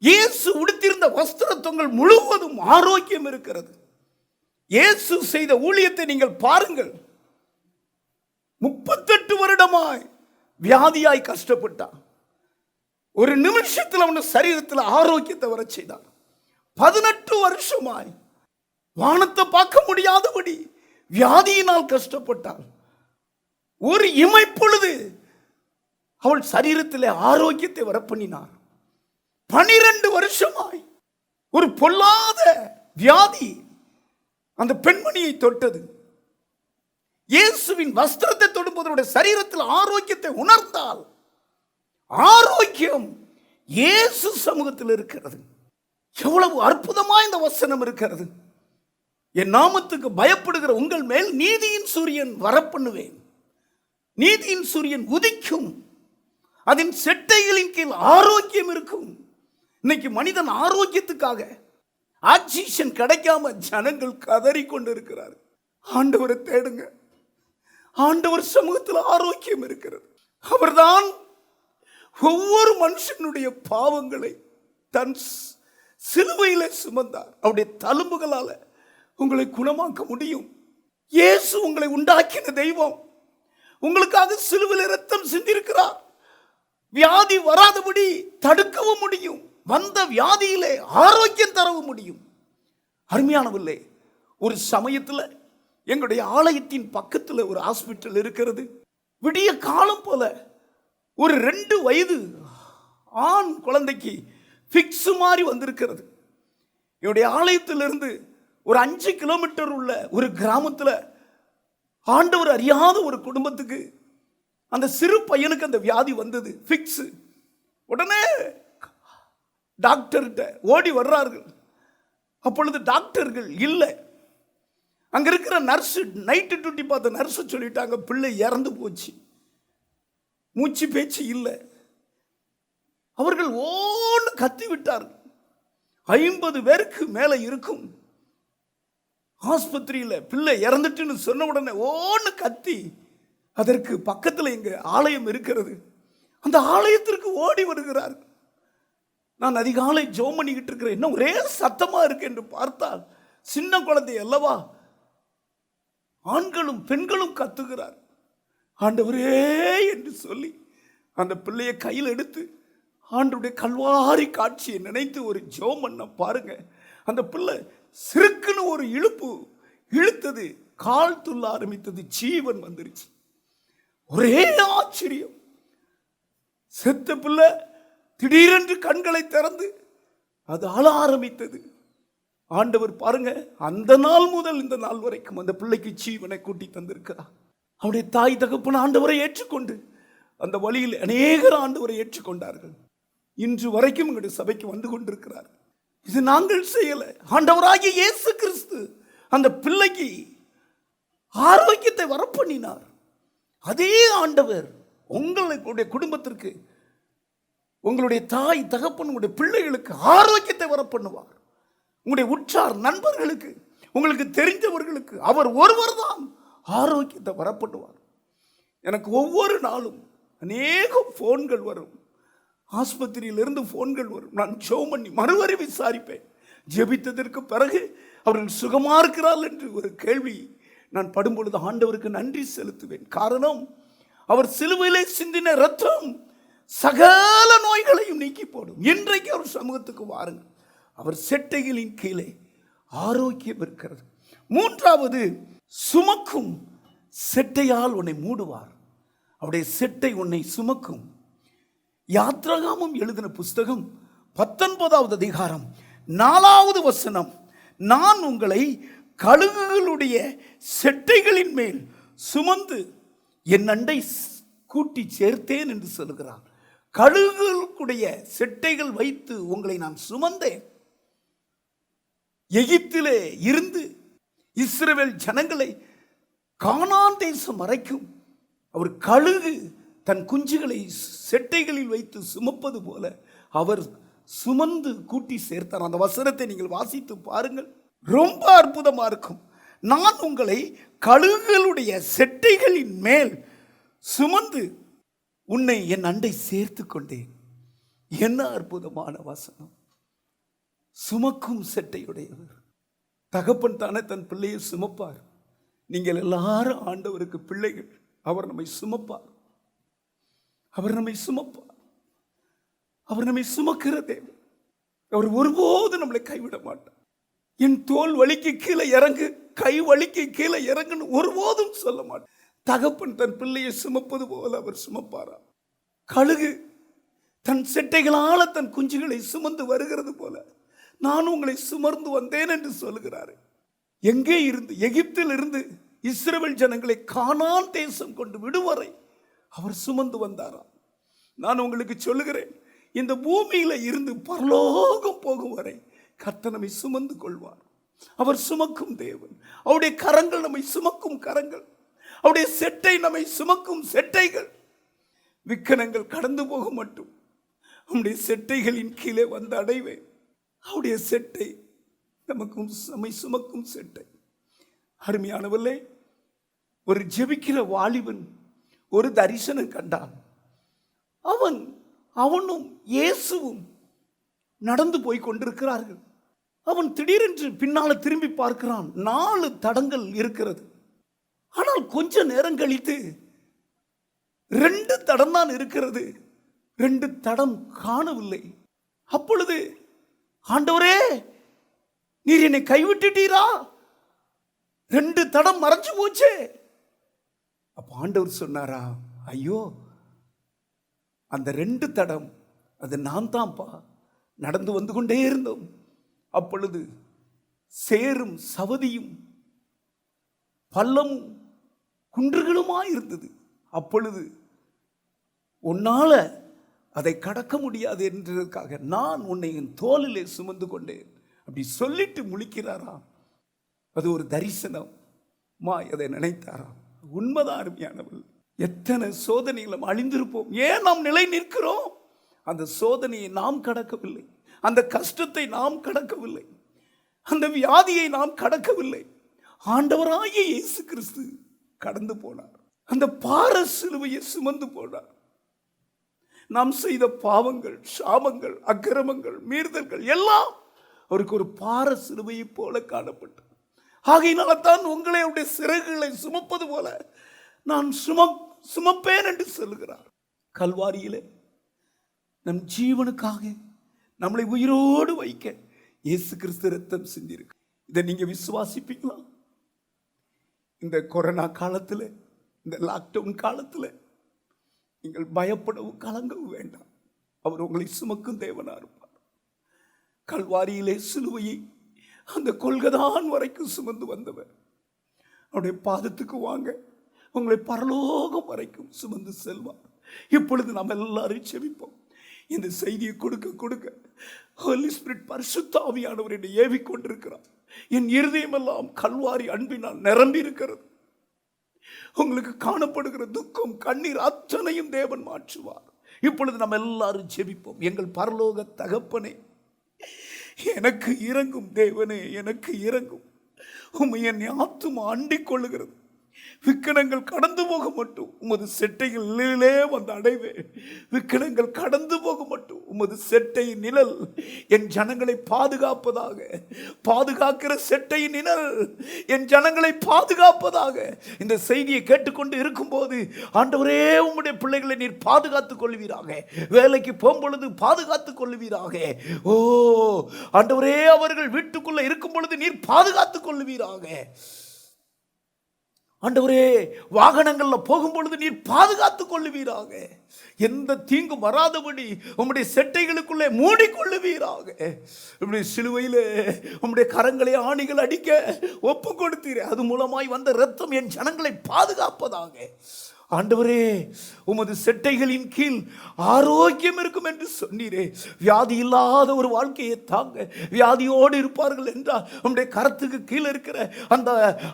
இயேசு உடுத்திருந்த வஸ்திரத்தங்கள் முழுவதும் ஆரோக்கியம் இருக்கிறது. இயேசு செய்த ஊழியத்தை நீங்கள் பாருங்கள். 38 வருடமாய் வியாதியாய் கஷ்டப்பட்டான். ஒரு நிமிஷத்தில் அவன் சரீரத்தில் ஆரோக்கியத்தை வர செய்தான். 18 வருஷமாய் வானத்தை பார்க்க முடியாதபடி வியாதியினால் கஷ்டப்பட்டாள். ஒரு இமைப்பொழுது அவள் சரீரத்தில் ஆரோக்கியத்தை வர பண்ணினார். 12 வருஷமாய் ஒரு பொல்லாத வியாதி அந்த பெண்மணியை தொட்டது. இயேசுவின் வஸ்திரத்தை தொடும்போது சரீரத்தில் ஆரோக்கியத்தை உணர்ந்தால், ஆரோக்கியம் இயேசு சமூகத்தில் இருக்கிறது. எவ்வளவு அற்புதமாய் இந்த வசனம் இருக்கிறது. என் நாமத்துக்கு பயப்படுகிற உங்கள் மேல் நீதியின் சூரியன் வரப்பண்ணுவேன், நீதியின் சூரியன் உதிக்கும், அதன் செட்டைகளின் கீழ் ஆரோக்கியம் இருக்கும். இன்னைக்கு மனிதன் ஆரோக்கியத்துக்காக ஆக்சிஜன் கிடைக்காம ஜனங்கள் கதறி கொண்டு இருக்கிறார். ஆண்டவரை தேடுங்க. ஆண்டவர் சமூகத்தில் ஆரோக்கியம் இருக்கிறது. அவர்தான் ஒவ்வொரு மனுஷனுடைய பாவங்களை தன் சிலுவையிலே சுமந்தார். அவருடைய தழும்புகளால உங்களை குணமாக்க முடியும். இயேசு உங்களை உண்டாக்கின தெய்வம். உங்களுக்காக சிலுவையில் இரத்தம் சிந்திருக்கிறார். வியாதி வராதபடி தடுக்கவும் முடியும். வந்த வியாதியிலே ஆரோக்கியம் தரவும் முடியும். அருமையானவர்களே, ஒரு சமயத்தில் எங்களுடைய ஆலயத்தின் பக்கத்தில் ஒரு ஹாஸ்பிட்டல் இருக்கிறது. விடிய காலம் போல ஒரு 2 வயது ஆண் குழந்தைக்கு ஃபிக்ஸ் மாதிரி வந்திருக்கிறது. என்னுடைய ஆலயத்திலிருந்து ஒரு 5 கிலோமீட்டர் உள்ள ஒரு கிராமத்தில் ஆண்டவர் அறியாத ஒரு குடும்பத்துக்கு அந்த சிறு பையனுக்கு அந்த வியாதி வந்தது, ஃபிக்ஸ். உடனே டாக்டர்கிட்ட ஓடி வர்றார்கள். அப்பொழுது டாக்டர்கள் இல்லை. அங்க இருக்கிற நர்ஸ், நைட்டு டியூட்டி பார்த்த நர்ஸ் சொல்லிட்டாங்க, பிள்ளை இறந்து போச்சு, மூச்சு பேச்சு இல்லை. அவர்கள் ஓன்னு கத்தி விட்டார்கள். 50 பேருக்கு மேலே இருக்கும் ஆஸ்பத்திரியில். பிள்ளை இறந்துட்டுன்னு சொன்ன உடனே ஓன்னு கத்தி, அதற்கு பக்கத்தில் எங்க ஆலயம் இருக்கிறது, அந்த ஆலயத்திற்கு ஓடி வருகிறார்கள். நான் அதிகாலை ஜெபம் பண்ணிக்கிட்டு இருக்கிறேன், என்ன ஒரே சத்தமா இருக்கு என்று பார்த்தால் சின்ன குழந்தை அல்லவா, ஆண்களும் பெண்களும் கத்துகிறார். ஆண்டவரே என்று சொல்லி அந்த பிள்ளையை கையில் எடுத்து ஆண்டவருடைய கல்வாரி காட்சியை நினைத்து ஒரு ஜெபம் பண்ண பாருங்க. அந்த பிள்ளை சிறுக்குன்னு ஒரு இழுப்பு இழுத்தது, கால் துள்ள ஆரம்பித்தது, ஜீவன் வந்துருச்சு. ஒரே ஆச்சரியம். செத்த பிள்ளை திடீரென்று கண்களை திறந்து அது அழ ஆரம்பித்தது. ஆண்டவர் பாருங்க, அந்த நாள் முதல் இந்த நாள் வரைக்கும் அந்த பிள்ளைக்கு ஜீவனை கூட்டி தந்திருக்கிறார். அவருடைய தாய் தகப்பன் ஆண்டவரை ஏற்றுக்கொண்டு அந்த வழியில் அநேகர் ஆண்டவரை ஏற்றுக்கொண்டார்கள். இன்று வரைக்கும் எங்களுடைய சபைக்கு வந்து கொண்டிருக்கிறார். இது நாங்கள் செய்யல, ஆண்டவராகிய இயேசு கிறிஸ்து அந்த பிள்ளைக்கு ஆரோக்கியத்தை வரப்பண்ணினார். அதே ஆண்டவர் உங்களுடைய குடும்பத்திற்கு, உங்களுடைய தாய் தகப்பன், உங்களுடைய பிள்ளைகளுக்கு ஆரோக்கியத்தை வரப்பண்ணுவார். உங்களுடைய உற்றார் நண்பர்களுக்கு, உங்களுக்கு தெரிந்தவர்களுக்கு அவர் ஒருவர் தான் ஆரோக்கியத்தை வரப்பண்ணுவார். எனக்கு ஒவ்வொரு நாளும் அநேக போன்கள் வரும், ஆஸ்பத்திரியிலிருந்து போன்கள் வரும். நான் ஜெபம் பண்ணி மறுவரை விசாரிப்பேன். ஜெபித்ததற்கு பிறகு அவர்கள் சுகமா இருக்கிறார்கள் என்று ஒரு கேள்வி நான் படும்பொழுது ஆண்டவருக்கு நன்றி செலுத்துவேன். காரணம், அவர் சிலுவையிலே சிந்தின இரத்தம் சகல நோய்களையும் நீக்கி போடும். இன்றைக்கு அவர் சமூகத்துக்கு வாருங்கள், அவர் செட்டைகளின் கீழே ஆரோக்கியம் இருக்கிறது. மூன்றாவது, சுமக்கும் செட்டையால் உன்னை மூடுவார். அவருடைய செட்டை உன்னை சுமக்கும். யாத்ராகமம் எழுதின புஸ்தகம் 19வது அதிகாரம் 4வது வசனம், நான் உங்களை கழுகுகளுடைய செட்டைகளின் மேல் சுமந்து என் அண்டை கூட்டி சேர்த்தேன் என்று சொல்கிறார். கழுகுகளுடைய செட்டைகள் வைத்து உங்களை நான் சுமந்தேன். எகிப்திலே இருந்து இஸ்ரவேல் ஜனங்களை கானான் தேசம் வரைக்கும் அவர் கழுகு தன் குஞ்சுகளை செட்டைகளில் வைத்து சுமப்பது போல அவர் சுமந்து கூட்டி சேர்த்தார். அந்த வசனத்தை நீங்கள் வாசித்து பாருங்கள், ரொம்ப அற்புதமா இருக்கும். நான் உங்களை கழுகுகளுடைய செட்டைகளின் மேல் சுமந்து உன்னை என் அண்டை சேர்த்து கொண்டேன். என்ன அற்புதமான வசனம்! சுமக்கும் செட்டையுடையவர் தகப்பன் தானே தன் பிள்ளையை சுமப்பார். நீங்கள் எல்லாரும் ஆண்டவருக்கு பிள்ளைகள். அவர் நம்மை சுமப்பார், அவர் நம்மை சுமப்பார், அவர் நம்மை சுமக்கிற தேவன். அவர் ஒருபோது நம்மளை கைவிட மாட்டார். என் தோல் வலிக்கு கீழே இறங்கு, கை வலிக்கு கீழே இறங்குன்னு ஒருபோதும் சொல்ல மாட்டார். தகப்பன் தன் பிள்ளையை சுமப்பது போல அவர் சுமப்பாரா? கழுகு தன் செட்டைகளால தன் குஞ்சுகளை சுமந்து வருகிறது போல நான் உங்களை சுமர்ந்து வந்தேன் என்று சொல்கிறார். எங்கே இருந்து? எகிப்தில் இருந்து இஸ்ரவேல் ஜனங்களை கானான் தேசம் கொண்டு விடுவரை அவர் சுமந்து வந்தாராம். நான் உங்களுக்கு சொல்லுகிறேன், இந்த பூமியில இருந்து பரலோகம் போகும் வரை கர்த்தர் நம்மை சுமந்து கொள்வார். அவர் சுமக்கும் தேவன். அவருடைய கரங்கள் நம்மை சுமக்கும் கரங்கள், அவருடைய செட்டை நம்மை சுமக்கும் செட்டைகள். விக்கனங்கள் கடந்து போக மட்டும் அவருடைய செட்டைகளின் கீழே வந்து அடைவேன். அவருடைய செட்டை நமக்கும் நம்மை சுமக்கும் செட்டை. அருமையானவர்களே, ஒரு ஜெபிக்கிற வாலிபன் ஒரு தரிசனம் கண்டான். அவனும் இயேசுவும் நடந்து போய் கொண்டிருக்கிறார்கள். அவன் திடீரென்று பின்னால திரும்பி பார்க்கிறான். 4 தடங்கள் இருக்கிறது. ஆனால் கொஞ்ச நேரம் கழித்து 2 தடம் தான் இருக்கிறது. 2 தடம் காணவில்லை. அப்பொழுது, ஆண்டவரே, நீர் என்னை கைவிட்டுட்டீரா? 2 தடம் மறைஞ்சு போச்சே. அப்ப ஆண்டவர் சொன்னாரா, ஐயோ, அந்த 2 தடம் அது நான் தான்ப்பா. நடந்து வந்து கொண்டே இருந்தோம். அப்பொழுது சேரும் சவதியும் பள்ளமும் குன்றுகளுமா இருந்தது. அப்பொழுது உன்னால அதை கடக்க முடியாது என்றதற்காக நான் உன்னை என் தோளிலே சுமந்து கொண்டேன். அப்படி சொல்லிட்டு முழிக்கிறாராம். அது ஒரு தரிசனம் அதை நினைத்தாராம். உண்மைதான் அருமையானவள். எத்தனை சோதனைகளும் அழிந்திருப்போம். ஏன் நாம் நிலை நிற்கிறோம்? அந்த சோதனையை நாம் கடக்கவில்லை, அந்த கஷ்டத்தை நாம் கடக்கவில்லை, அந்த வியாதியை நாம் கடக்கவில்லை. ஆண்டவராகிய இயேசு கிறிஸ்து கடந்து போனார். அந்த பார சிலுவையை சுமந்து போனார். நாம் செய்த பாவங்கள், சாபங்கள், அக்கிரமங்கள், மீறுதல்கள் எல்லாம் அவருக்கு ஒரு பார சிலுவையை போல காணப்பட்டது. ஆகையினால்தான் உங்களை அவருடைய சிறகுகளை சுமப்பது போல நான் சுமப்பேன் என்று சொல்லுகிறார். கல்வாரியிலே நம் ஜீவனுக்காக நம்மளை உயிரோடு வைக்க இயேசு கிறிஸ்து ரத்தம் சிந்திருக்கு. இதை நீங்க விசுவாசிப்பீங்களா? இந்த கொரோனா காலத்தில், இந்த லாக்டவுன் காலத்தில் நீங்கள் பயப்படவும் கலங்கவும் வேண்டாம். அவர் உங்களை சுமக்கும் தேவனா இருப்பார். கல்வாரியிலே சிலுவையை அந்த கொல்கதான் வரைக்கும் சுமந்து வந்தவர். அவருடைய பாதத்துக்கு வாங்க, உங்களை பரலோகம் வரைக்கும் சுமந்து செல்வார். இப்பொழுது நாம் எல்லாரும் செபிப்போம். இந்த செய்தியை கொடுக்க ஹோலி ஸ்பிரிட் பரிசுத்த ஆவியானவர் என்னை ஏவிக் கொண்டிருக்கிறார். என் இருதயமெல்லாம் கல்வாரி அன்பினால் நிரம்பி இருக்கிறது. உங்களுக்கு காணப்படுகிற துக்கம், கண்ணீர் அத்தனையும் தேவன் மாற்றுவார். இப்பொழுது நம்ம எல்லாரும் ஜெபிப்போம். எங்கள் பரலோக தகப்பனே, எனக்கு இறங்கும் தேவனே, எனக்கு இறங்கும். உம்மை என் ஆத்துமா அண்டிக் கொள்ளுகிறது. விக்கனங்கள் கடந்து போக மட்டும் உமது செட்டைகளிலே வந்து அடைவேன். விக்கனங்கள் கடந்து போக மட்டும் உமது செட்டை நிழல் என் ஜனங்களை பாதுகாப்பதாக. பாதுகாக்கிற செட்டை நிழல் என் ஜனங்களை பாதுகாப்பதாக. இந்த செய்தியை கேட்டுக்கொண்டு இருக்கும்போது ஆண்டவரே, உம்முடைய பிள்ளைகளை நீர் பாதுகாத்துக் கொள்வீராக. வேலைக்கு போகும்பொழுது பாதுகாத்துக் கொள்வீராக. ஓ ஆண்டவரே, அவர்கள் வீட்டுக்குள்ள இருக்கும் பொழுது நீர் பாதுகாத்துக் கொள்வீராக. ஆண்டவரே, வாகனங்கள்ல போகும்பொழுது நீர் பாதுகாத்துக் கொள்ளுவீராக. எந்த தீங்கும் வராதபடி உம்முடைய செட்டைகளுக்குள்ளே மூடிக்கொள்ளுவீராக. உம்முடைய சிலுவையிலே உம்முடைய கரங்களை ஆணிகள் அடிக்க ஒப்பு கொடுத்தீரே, அது மூலமாய் வந்த இரத்தம் என் ஜனங்களை பாதுகாப்பதாக. ஆண்டவரே, உமது செட்டைகளின் கீழ் ஆரோக்கியம் இருக்கும் என்று சொன்னீரே. வியாதி இல்லாத ஒரு வாழ்க்கையை தாங்க. வியாதியோடு இருப்பார்கள் என்றால் உம்முடைய கரத்துக்கு கீழே இருக்கிற அந்த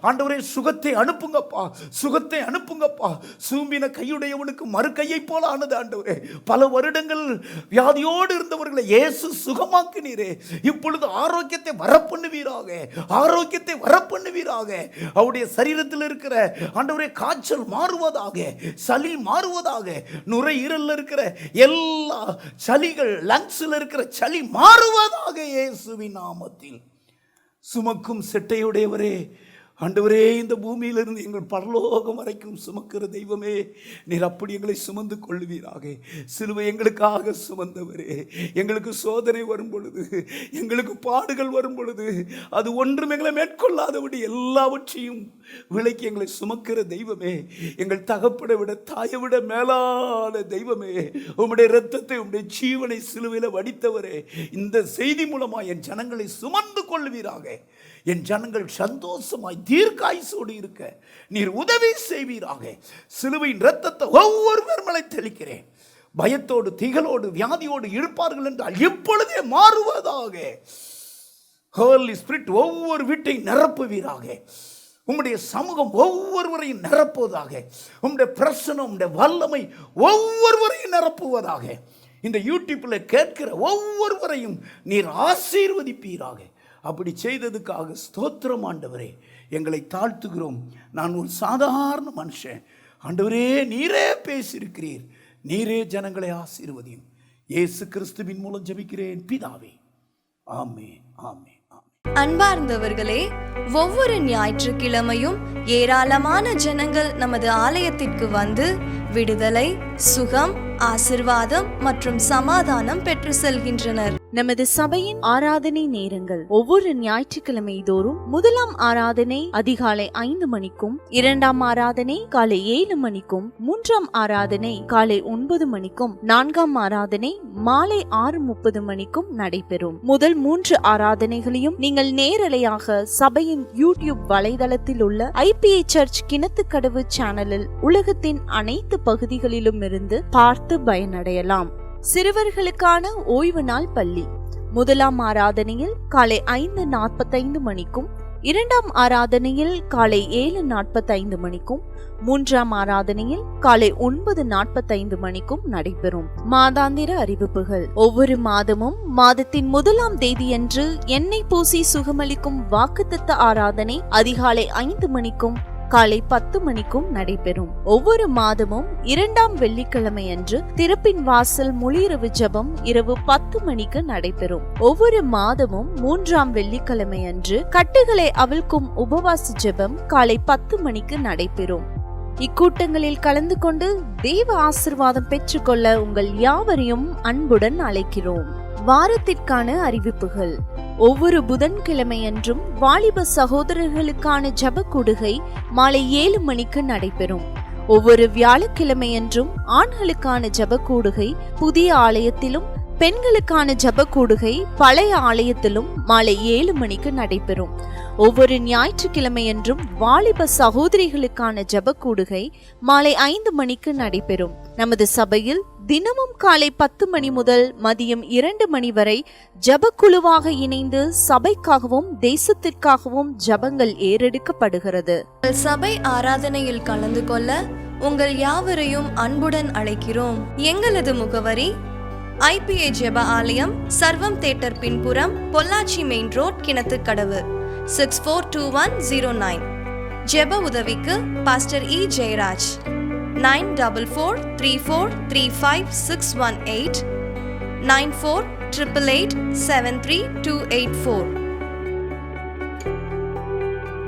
ஆண்டவரே சுகத்தை அனுப்புங்கப்பா, சுகத்தை அனுப்புங்கப்பா. சூம்பின கையுடையவனுக்கு மறு கையை போல ஆனது ஆண்டவரே. பல வருடங்கள் வியாதியோடு இருந்தவர்களை இயேசு சுகமாக்கினீரே. இப்பொழுது ஆரோக்கியத்தை வரப்பண்ணுவீராக, ஆரோக்கியத்தை வரப்பண்ணுவீராக. அவருடைய சரீரத்தில் இருக்கிற ஆண்டவரே காய்ச்சல் மாறுவதாக, சளி மாறுவதாக. நுரையீரல்ல இருக்கிற எல்லா சளிகள், லங்ஸ்ல இருக்கிற சளி மாறுவதாக இயேசுவின் நாமத்தில். சுமக்கும் செட்டையுடையவரே, ஆண்டவரே, இந்த பூமியிலிருந்து எங்கள் பரலோகம் வரைக்கும் சுமக்கிற தெய்வமே, நீர் அப்படி எங்களை சுமந்து கொள்வீராக. சிலுவை எங்களுக்காக சுமந்தவரே, எங்களுக்கு சோதனை வரும் பொழுது, எங்களுக்கு பாடுகள் வரும் பொழுது அது ஒன்றும் எங்களை மேற்கொள்ளாதபடி எல்லாவற்றையும் விலைக்கு எங்களை சுமக்கிற தெய்வமே, எங்கள் தகப்பனை விட தாயை விட மேலான தெய்வமே, உம்முடைய இரத்தத்தை, உம்முடைய ஜீவனை சிலுவையில் வடித்தவரே, இந்த செய்தி மூலமாக என் ஜனங்களை சுமந்து கொள்வீராக. என் ஜனங்கள் சந்தோஷமாய் தீர்க்காயுசோடு இருக்க நீர் உதவி செய்வீராக. சிலுவையின் இரத்தத்தை ஒவ்வொருவர் மேலே தெளிக்கிறேன். பயத்தோடு, திகளோடு, வியாதியோடு இருப்பார்கள் என்றால் இப்பொழுதே மாறுவதாக. ஹோலி ஸ்பிரிட் ஒவ்வொரு வீட்டை நிரப்புவீராக. உம்முடைய சமூகம் ஒவ்வொருவரையும் நிரப்புவதாக. உம்முடைய பிரசனம், உம்முடைய வல்லமை ஒவ்வொருவரையும் நிரப்புவதாக. இந்த யூடியூப்ல கேட்கிற ஒவ்வொருவரையும் நீர் ஆசீர்வதிப்பீராக. அப்படி செய்ததுக்காக ஸ்தோத்திரம் ஆண்டவரே. எங்களை தாழ்த்துகிறோம். நான் ஒரு சாதாரண மனுஷன். ஆண்டவரே, நீரே பேசியிருக்கிறீர். நீரே ஜனங்களை ஆசீர்வதியும். இயேசு கிறிஸ்துவின் மூலம் ஜெபிக்கிறேன் பிதாவே. ஆமென், ஆமென். அன்பார்ந்தவர்களே, ஒவ்வொரு ஞாயிற்றுக்கிழமையும் ஏராளமான ஜனங்கள் நமது ஆலயத்திற்கு வந்து விடுதலை, சுகம், ஆசிர்வாதம் மற்றும் சமாதானம் பெற்று செல்கின்றனர். நமது சபையின் ஆராதனை நேரங்கள் ஒவ்வொரு ஞாயிற்றுக்கிழமை தோறும் முதலாம் ஆராதனை அதிகாலை 5 மணிக்கும், 2ஆம் ஆராதனை காலை 7 மணிக்கும், 3ஆம் ஆராதனை காலை 9 மணிக்கும், 4ஆம் ஆராதனை மாலை 6:30 மணிக்கும் நடைபெறும். முதல் 3 ஆராதனைகளையும் நீங்கள் நேரலையாக சபையின் யூடியூப் வலைதளத்தில் உள்ள IPA சர்ச் கிணத்துக்கடவு சேனலில் உலகத்தின் அனைத்து பகுதிகளிலும் இருந்து பார்த்து பயனடையலாம். சிறுவர்களுக்கான ஓய்வு நாள் பள்ளி முதலாம் ஆராதனையில் காலை 5:45 மணிக்கும், 2ஆம் ஆராதனையில் காலை 7:45 மணிக்கும், 3ஆம் ஆராதனையில் காலை 9:45 மணிக்கும் நடைபெறும். மாதாந்திர அறிவிப்புகள். ஒவ்வொரு மாதமும் மாதத்தின் 1ஆம் தேதியன்று எண்ணெய் பூசி சுகமளிக்கும் வாக்குத்தத்த ஆராதனை அதிகாலை 5 மணிக்கும், காலை 10 மணிக்கும் நடைபெறும். ஒவ்வொரு மாதமும் 2ஆம் வெள்ளிக்கிழமை அன்று திறப்பின் வாசல் முழிரவு ஜெபம் இரவு 10 மணிக்கு நடைபெறும். ஒவ்வொரு மாதமும் 3ஆம் வெள்ளிக்கிழமை அன்று கட்டுகளை அவிழ்க்கும் உபவாச ஜெபம் காலை 10 மணிக்கு நடைபெறும். இக்கூட்டங்களில் கலந்து கொண்டு தேவ ஆசீர்வாதம் பெற்றுக்கொள்ள உங்கள் யாவரையும் அன்புடன் அழைக்கிறோம். வாரத்திற்கான அறிவிப்புகள். ஒவ்வொரு புதன்கிழமையன்றும் வாலிப சகோதரர்களுக்கான ஜெப கூடுகை மாலை 7 மணிக்கு நடைபெறும். ஒவ்வொரு வியாழக்கிழமையன்றும் ஆண்களுக்கான ஜெப கூடுகை புதிய ஆலயத்திலும் பெண்களுக்கான ஜெப கூடுகை பழைய ஆலயத்திலும் மாலை 7 மணிக்கு நடைபெறும். ஒவ்வொரு ஞாயிற்றுக்கிழமையன்றும் வாலிப சகோதரிகளுக்கான ஜெப கூடுகை மாலை 5 மணிக்கு நடைபெறும். நமது சபையில் தினமும் காலை 10 மணி முதல் மதியம் 2 மணி வரை ஜெப குழுவாக இணைந்து சபைக்காகவும் தேசத்திற்காகவும் ஜெபங்கள் ஏறெடுக்கப்படுகிறது. சபை ஆராதனையில் கலந்து கொள்ள உங்கள் யாவரையும் அன்புடன் அழைக்கிறோம். எங்களது முகவரி IPA ஜெப ஆலயம், சர்வம் தியேட்டர் பின்புறம், பொள்ளாச்சி மெயின் ரோட், கிணத்துக்கடவு 642109. ஜெப உதவிக்கு பாஸ்டர் E. ஜெயராஜ் 9443435618 9488873284.